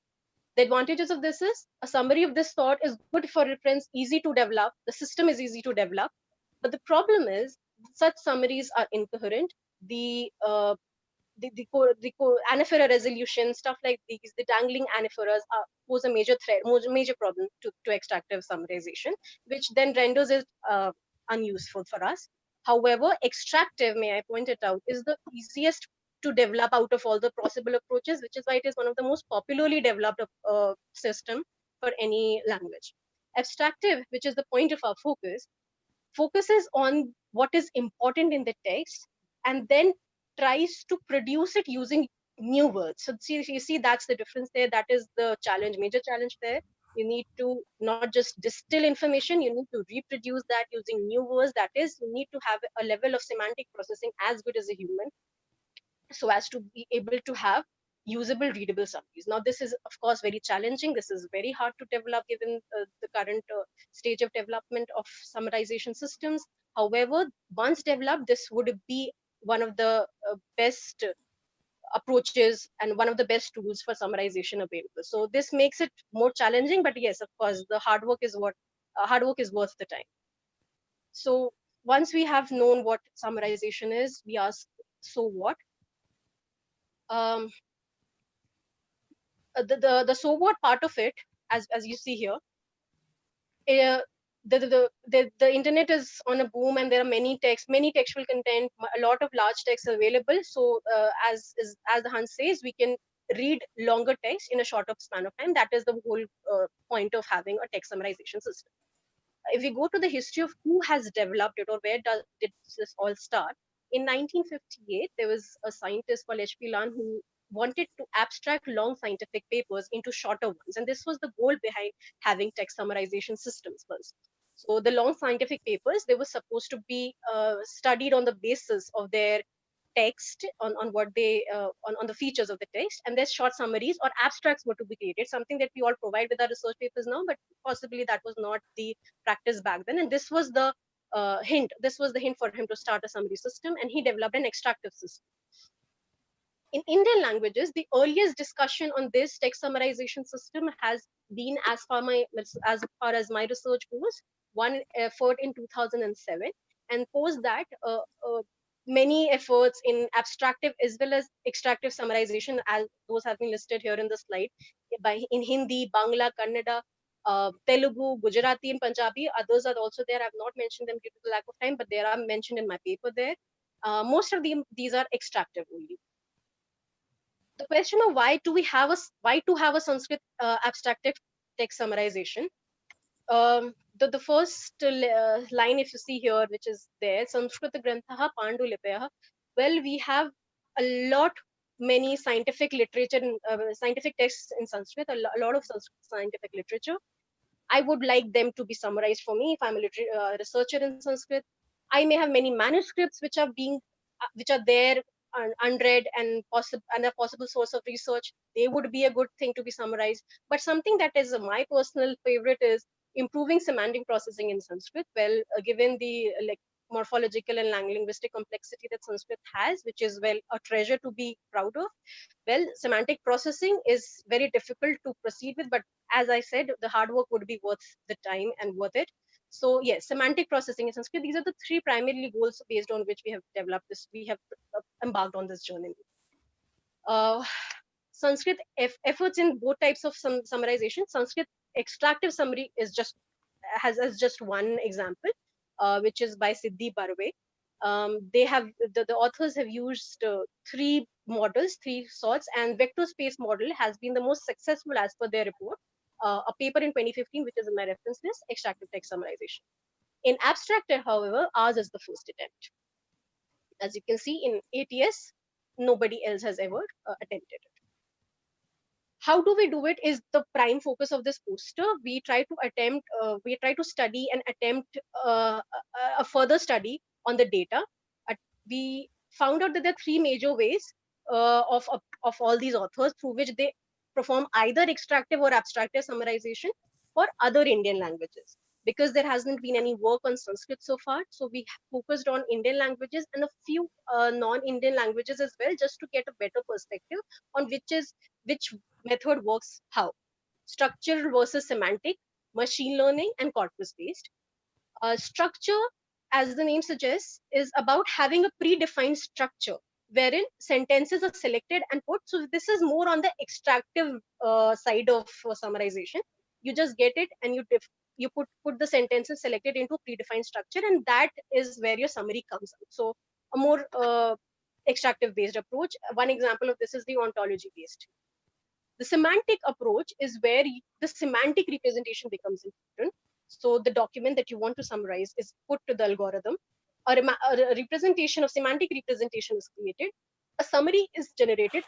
The advantages of this is a summary of this sort is good for reference, easy to develop. The system is easy to develop, but the problem is such summaries are incoherent. The anaphora resolution, stuff like these, the dangling anaphoras pose a major threat, major problem to extractive summarization, which then renders it unuseful for us. However, extractive, may I point it out, is the easiest to develop out of all the possible approaches, which is why it is one of the most popularly developed system for any language. Abstractive, which is the point of our focus, focuses on what is important in the text and then tries to produce it using new words. So you see, that's the difference there. That is the challenge, major challenge there. You need to not just distill information, you need to reproduce that using new words. That is, you need to have a level of semantic processing as good as a human, so as to be able to have usable, readable summaries. Now, this is, of course, very challenging. This is very hard to develop given the current stage of development of summarization systems. However, once developed, this would be one of the best approaches and one of the best tools for summarization available. So this makes it more challenging, but yes, of course, the hard work is worth the time. So once we have known what summarization is, we ask, so what? The so what part of it, as you see here, the internet is on a boom, and there are many textual content, a lot of large text available. So as the Hans says, we can read longer text in a shorter span of time. That is the whole point of having a text summarization system. If we go to the history of who has developed it, or where did this all start, in 1958, there was a scientist called H.P. Lan who wanted to abstract long scientific papers into shorter ones. And this was the goal behind having text summarization systems first. So the long scientific papers, they were supposed to be studied on the basis of their text, on what they on the features of the text, and their short summaries or abstracts were to be created, something that we all provide with our research papers now, but possibly that was not the practice back then. And this was the hint for him to start a summary system, and he developed an extractive system. In Indian languages, the earliest discussion on this text summarization system has been, as far as my research goes, one effort in 2007, and post that many efforts in abstractive as well as extractive summarization, as those have been listed here in the slide, in Hindi, Bangla, Kannada, Telugu, Gujarati, and Punjabi. Others are also there. I've not mentioned them due to the lack of time, but they are mentioned in my paper there. Most of these are extractive only. The question of why to have a Sanskrit abstractive text summarization. The first line, if you see here, which is there, Sanskrit Granthaha Pandulipayah. Well, we have many scientific literature, scientific texts in Sanskrit, a lot of scientific literature. I would like them to be summarized for me if I'm a researcher in Sanskrit. I may have many manuscripts which are there unread and a possible source of research. They would be a good thing to be summarized. But something that is my personal favorite is improving semantic processing in Sanskrit. Well, given the morphological and linguistic complexity that Sanskrit has, which is a treasure to be proud of. Well, semantic processing is very difficult to proceed with, but as I said, the hard work would be worth the time and worth it. So yes, semantic processing in Sanskrit, these are the three primary goals based on which we have developed this, we have embarked on this journey. Sanskrit efforts in both types of summarization. Sanskrit extractive summary is has just one example, which is by Siddhi Barve. They have the authors have used three models, three sorts, and vector space model has been the most successful as per their report. A paper in 2015, which is in my reference list, extractive text summarization. In abstracted, however, ours is the first attempt. As you can see in ATS, nobody else has ever attempted it. How do we do it is the prime focus of this poster. We try to study and attempt a further study on the data. We found out that there are three major ways of all these authors through which they perform either extractive or abstractive summarization for other Indian languages. Because there hasn't been any work on Sanskrit so far, so we focused on Indian languages and a few non-Indian languages as well, just to get a better perspective on which method works how. Structural versus semantic, machine learning, and corpus-based. Structure, as the name suggests, is about having a predefined structure wherein sentences are selected and put. So this is more on the extractive side of summarization. You just get it and you put the sentences selected into a predefined structure, and that is where your summary comes out. So a more extractive based approach. One example of this is the ontology based. The semantic approach is where the semantic representation becomes important. So the document that you want to summarize is put to the algorithm. A representation of semantic representation is created. A summary is generated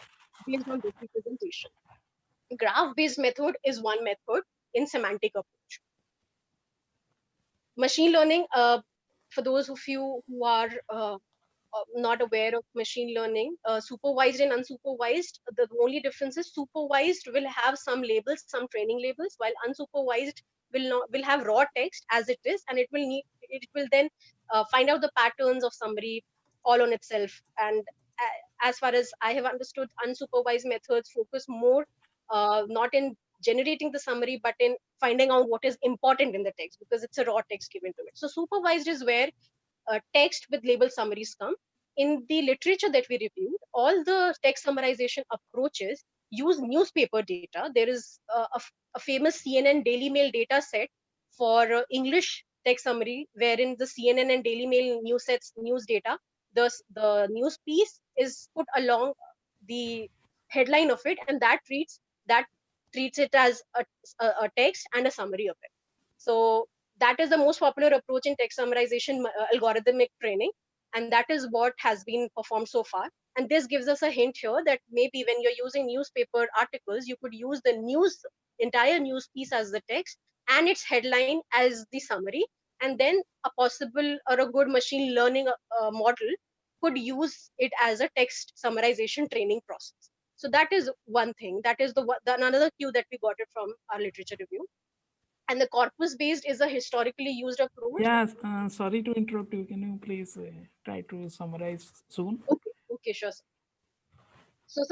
based on this representation. Graph-based method is one method in semantic approach. Machine learning, for those of you who are not aware of machine learning, supervised and unsupervised, the only difference is supervised will have some labels, some training labels, while unsupervised will have raw text as it is, and it will then find out the patterns of summary all on itself. And as far as I have understood, unsupervised methods focus more not in generating the summary, but in finding out what is important in the text, because it's a raw text given to it. So supervised is where text with label summaries come. In the literature that we reviewed, all the text summarization approaches use newspaper data. There is a famous CNN Daily Mail data set for English text summary, wherein the CNN and Daily Mail news data, the news piece is put along the headline of it, and that treats it as a text and a summary of it. So that is the most popular approach in text summarization algorithmic training, and that is what has been performed so far. And this gives us a hint here that maybe when you're using newspaper articles, you could use the entire news piece as the text and its headline as the summary, and then a possible or a good machine learning model could use it as a text summarization training process. So that is one thing. That is another cue that we got it from our literature review. And the corpus-based is a historically used approach. Yes, sorry to interrupt you. Can you please try to summarize soon? Okay, sure. So,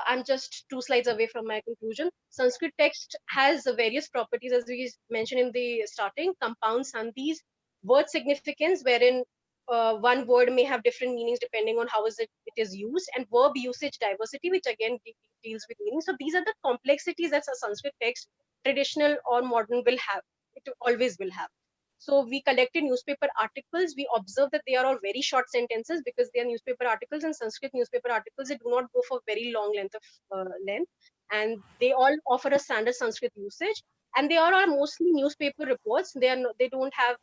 I'm just 2 slides away from my conclusion. Sanskrit text has various properties, as we mentioned in the starting: compound sandhis, word significance, wherein one word may have different meanings depending on how it is used, and verb usage diversity, which again deals with meaning. So these are the complexities that a Sanskrit text, traditional or modern, will have. It always will have. So we collected newspaper articles. We observed that they are all very short sentences because they are newspaper articles, and Sanskrit newspaper articles, they do not go for very long length, and they all offer a standard Sanskrit usage. And they are all mostly newspaper reports. They don't have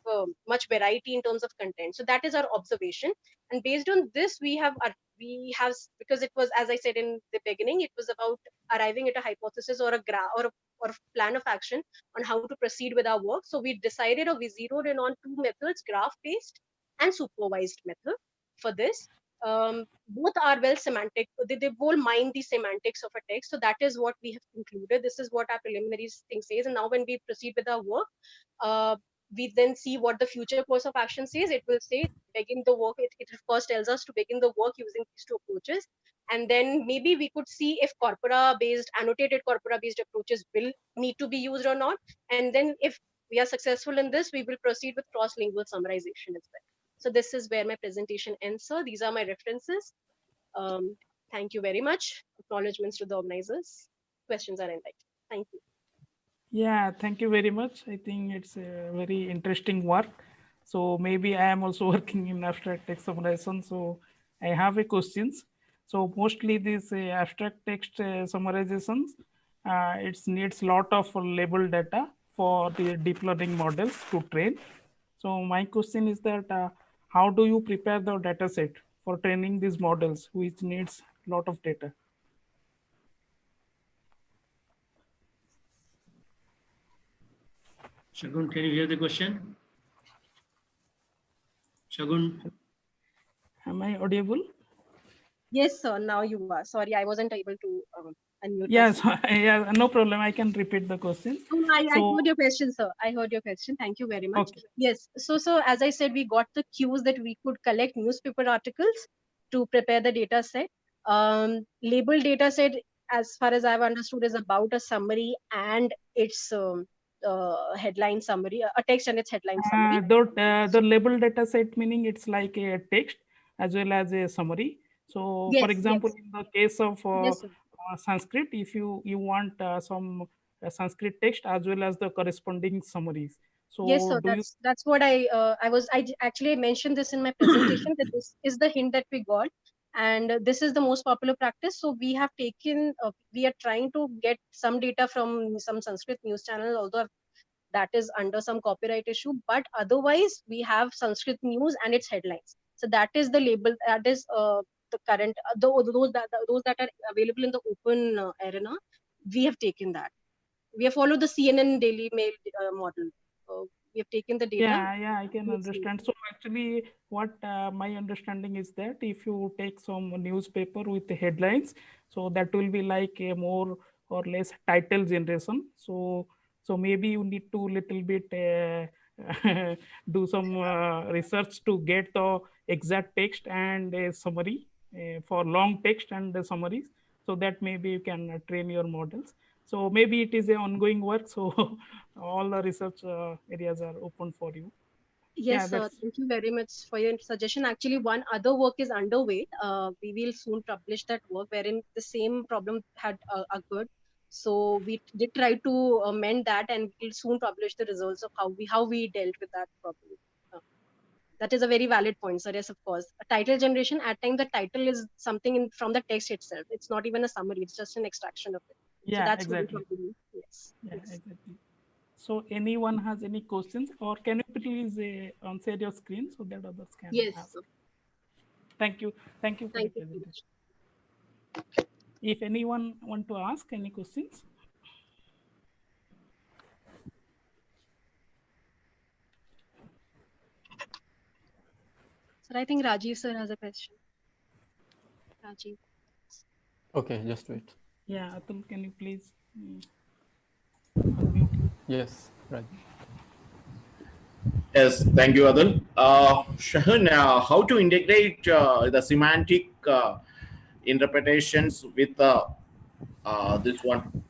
much variety in terms of content. So that is our observation. And based on this, we have, because it was, as I said in the beginning, it was about arriving at a hypothesis or a graph or a plan of action on how to proceed with our work. So we decided, or we zeroed in on 2 methods: graph-based and supervised method for this. Both are well semantic. They both mine the semantics of a text. So that is what we have concluded. This is what our preliminary thing says. And now when we proceed with our work, we then see what the future course of action says. It will say begin the work. It first tells us to begin the work using these 2 approaches. And then maybe we could see if annotated corpora-based approaches will need to be used or not. And then if we are successful in this, we will proceed with cross-lingual summarization as well. So this is where my presentation ends, sir. These are my references. Thank you very much. Acknowledgements to the organizers. Questions are invited. Thank you. Yeah, thank you very much. I think it's a very interesting work. So maybe I am also working in abstract text summarization. So I have a questions. So mostly these abstract text summarizations, it needs lot of label data for the deep learning models to train. So my question is that how do you prepare the data set for training these models, which needs lot of data? Shagun, can you hear the question? Shagun? Am I audible? Yes, sir. Now you are. Sorry, I wasn't able to unmute Yes, myself. yeah, no problem. I can repeat the question. No, I So, heard your question, sir. I heard your question. Thank you very much. okay. Yes. So as I said, we got the cues that we could collect newspaper articles to prepare the data set. Labeled data set, as far as I've understood, is about a summary and its headline summary, a text and its headline summary. The label data set meaning it's like a text as well as a summary. So, for Yes, example, yes, in the case of yes, sir. Sanskrit, if you want some Sanskrit text as well as the corresponding summaries. Yes, So, sir. do you? That's what actually mentioned this in my presentation that this is the hint that we got, and this is the most popular practice. So we have taken, we are trying to get some data from some Sanskrit news channel, although that is under some copyright issue. But otherwise, we have Sanskrit news and its headlines. So that is the label. That is the current those that are available in the open arena. We have taken that. We have followed the CNN Daily Mail model. We have taken the data. Yeah, I can understand. So actually, what my understanding is that if you take some newspaper with the headlines, so that will be like a more or less title generation. So maybe you need to little bit do some research to get the exact text and a summary for long text and the summaries. So that maybe you can train your models. So maybe it is a ongoing work. So all the research areas are open for you. Yeah, Yes, sir. that's Thank you very much for your suggestion. Actually, one other work is underway. We will soon publish that work wherein the same problem had occurred. So we did try to amend that, and we'll soon publish the results of how we dealt with that problem. Uh, that is a very valid point, sir. Yes, of course. A title generation, at times the title is something from the text itself. It's not even a summary. It's just an extraction of it. So yeah, that's very exactly. convenient. Yes. Yeah, Yes. exactly. So anyone has any questions, or can you please share your screen so that others can Yes, ask? sir. Thank you. Thank you for the Thank you so presentation. much. If anyone want to ask any questions. Sir, I think Rajiv sir has a question. Rajiv. Okay, just wait. Yeah, Atul, can you please unmute? Yes, right. Yes, thank you, Adil. Shahan, how to integrate the semantic interpretations with this one?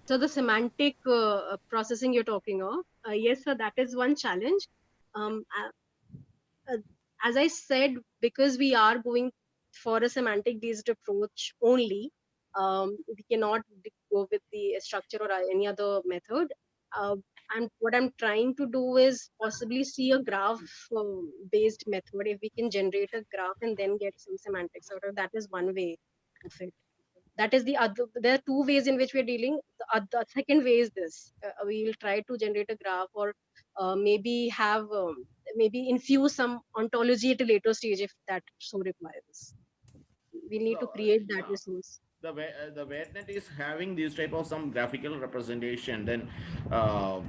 So the semantic processing you're talking of, yes, sir, that is one challenge. Um, uh, as I said, because we are going for a semantic-based approach only, we cannot go with the structure or any other method. And what I'm trying to do is possibly see a graph-based method. If we can generate a graph and then get some semantics out of that, is one way of it. That is the other. There are two ways in which we're dealing. The second way is this: we will try to generate a graph, or maybe infuse some ontology at a later stage if that so requires. We need to So, create that yeah, resource. the WebNet is having this type of some graphical representation. Then, uh,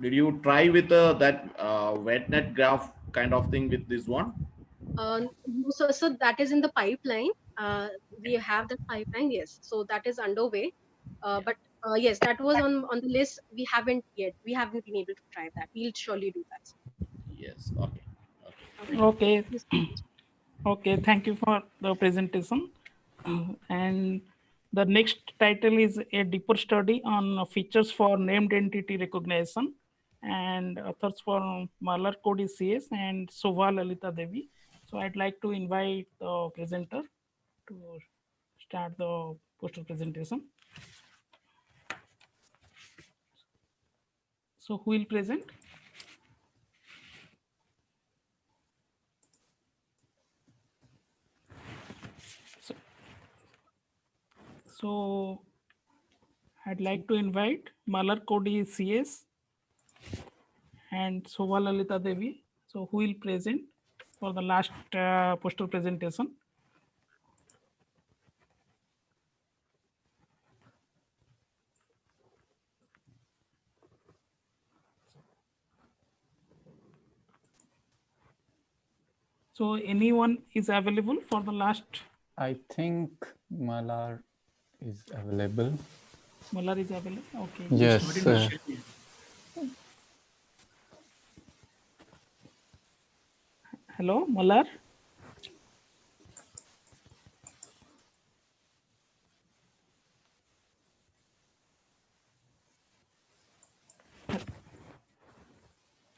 did you try with that WebNet graph kind of thing with this one? So that is in the pipeline. We have that pipeline, yes. So that is underway. Yeah. But yes, that was on the list. We haven't yet. We haven't been able to try that. We'll surely do that. Yes. Okay. Okay. Okay. Okay. Thank you so much. Okay, thank you for the presentation. And the next title is a deeper study on features for named entity recognition, and authors for Malar Kodi CS and Shobha Lalita Devi. So I'd like to invite the presenter to start the poster presentation. So who will present? So I'd like to invite Malar Kodi CS and Shobha Lalita Devi, so who will present for the last poster presentation. So anyone is available for the last? I think Malar is available. Malar is available. Okay. Yes. Starting with Shelley. Hello, Malar.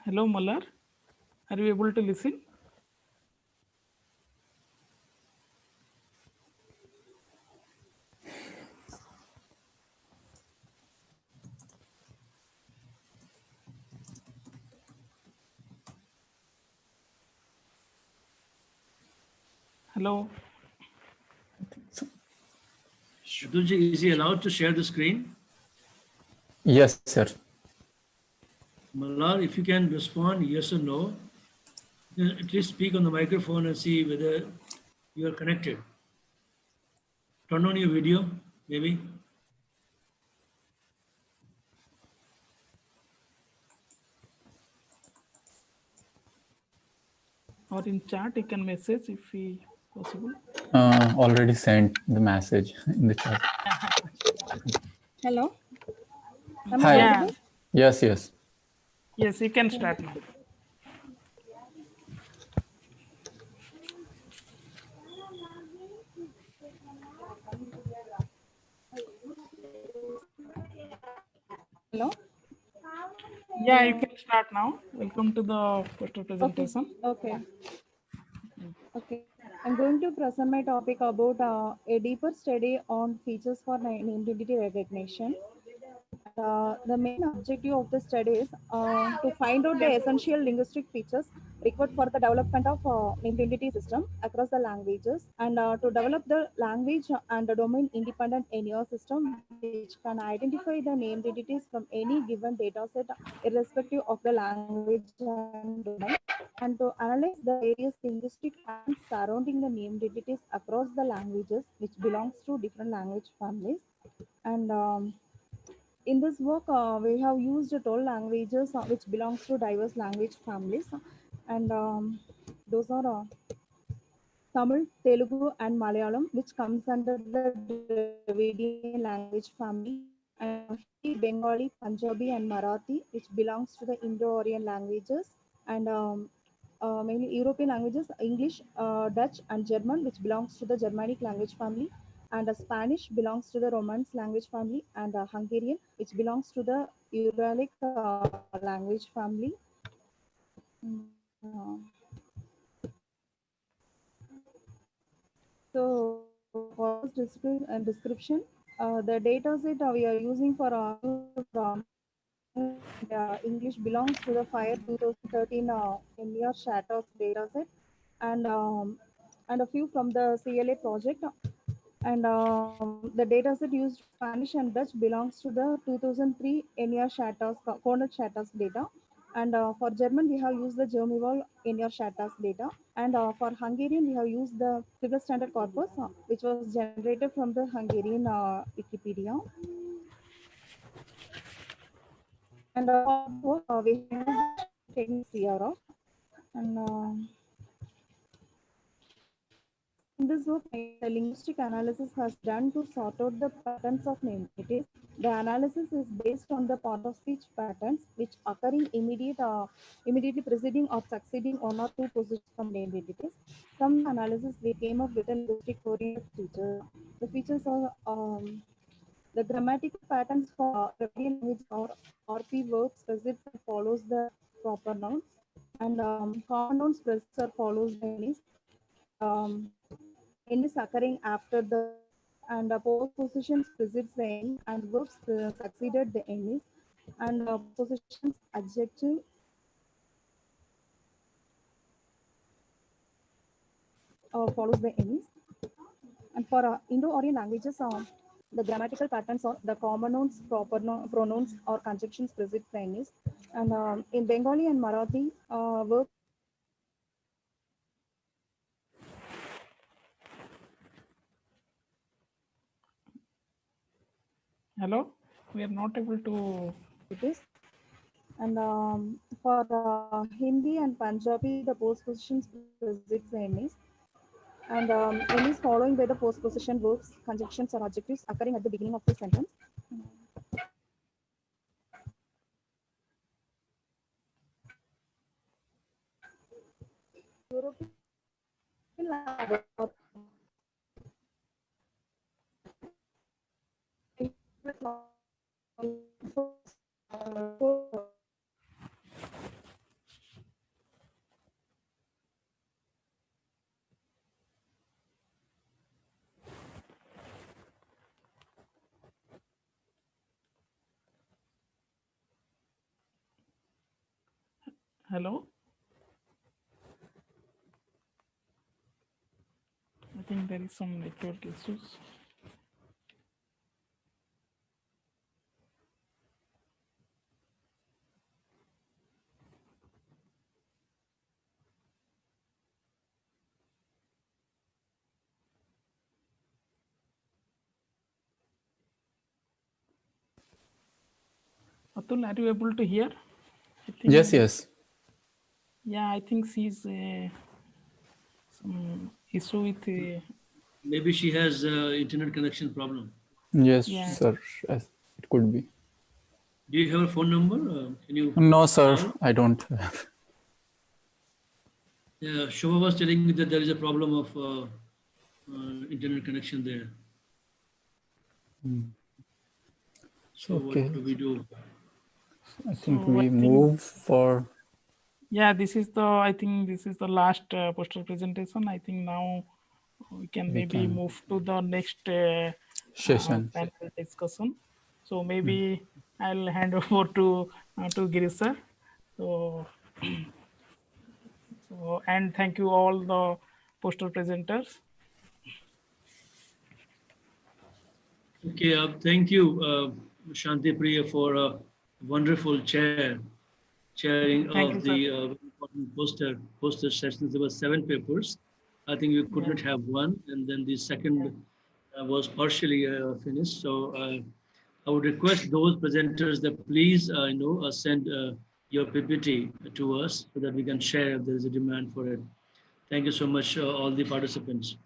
Hello, Malar. Are you able to listen? Hello. Shadulji, is he allowed to share the screen? Yes, sir. Malar, if you can respond yes or no, then at least speak on the microphone and see whether you are connected. Turn on your video, maybe. Or in chat, you can message if possible. Already sent the message in the chat. Hello. Am Hi. I Yeah. audible? Yes, yes. Yes, you can start now. Hello. Yeah, you can start now. Welcome to the poster presentation. Okay. Okay. I'm going to present my topic about a deeper study on features for name entity recognition. The main objective of the study is to find out the essential linguistic features required for the development of named entity system across the languages, and to develop the language and the domain independent NER system which can identify the named entities from any given data set irrespective of the language and domain, and to analyze the various linguistic patterns surrounding the named entities across the languages which belongs to different language families. And in this work, we have used 12 languages which belongs to diverse language families, and those are Tamil, Telugu, and Malayalam, which comes under the Dravidian language family, and Hindi, Bengali, Punjabi, and Marathi, which belongs to the Indo-Aryan languages, and mainly European languages, English, Dutch, and German, which belongs to the Germanic language family, and Spanish belongs to the Romance language family, and Hungarian, which belongs to the Uralic language family. Uh, So for this description, the data set we are using for English belongs to the FIRE 2013 NER Shatters data set, and a few from the CLA project. And the dataset used Spanish and Dutch belongs to the 2003 NER Shatters, Cornell Shatters data. And for German, we have used the Germivol NER Shatters data. And for Hungarian, we have used the Figure Standard Corpus, which was generated from the Hungarian Wikipedia. And we have used technique CRF. And in this work, the linguistic analysis has done to sort out the patterns of name entities. The analysis is based on the part of speech patterns which occur in immediately preceding or succeeding one or two positions from name entities. From the analysis, we came up with a linguistic oriented feature. The features are the grammatical patterns for Dravidian language or RP verbs precedes and follows the proper nouns, and common nouns precedes or follows the names. N is occurring after the and postpositions precedes the N, and verbs succeeded the N is, and positions adjective follows the N is. And for Indo-Aryan languages, the grammatical patterns or the common nouns, proper pronouns or conjunctions prefix Chinese. And in Bengali and Marathi, verbs. Hello, we are not able to. It is. And for Hindi and Punjabi, the postpositions prefix Chinese. And N is following by the postposition verbs, conjunctions or adjectives occurring at the beginning of the sentence. European Hello. I think there is some network issues. Atul, are you able to hear? Yes, yes. Yeah, I think she's some issue with. Maybe she has internet connection problem. Yes, Yeah. sir. Yes, it could be. Do you have a phone number? Can you? No, sir, call? I don't have. Yeah, Shobha was telling me that there is a problem of internet connection there. So Okay. what do we do? I think So we move for. Yeah, this is the. I think this is the last poster presentation. I think now we can maybe can. move to the next Session. panel discussion. So maybe I'll hand over to Girish sir. So, and thank you all the poster presenters. Okay, thank you, Shanti Priya, for a wonderful chairing Thank of you, the important poster sessions. There were 7 papers. I think we could not have one, and then the second was partially finished. So I would request those presenters that please, send your PPT to us so that we can share if there is a demand for it. Thank you so much, all the participants.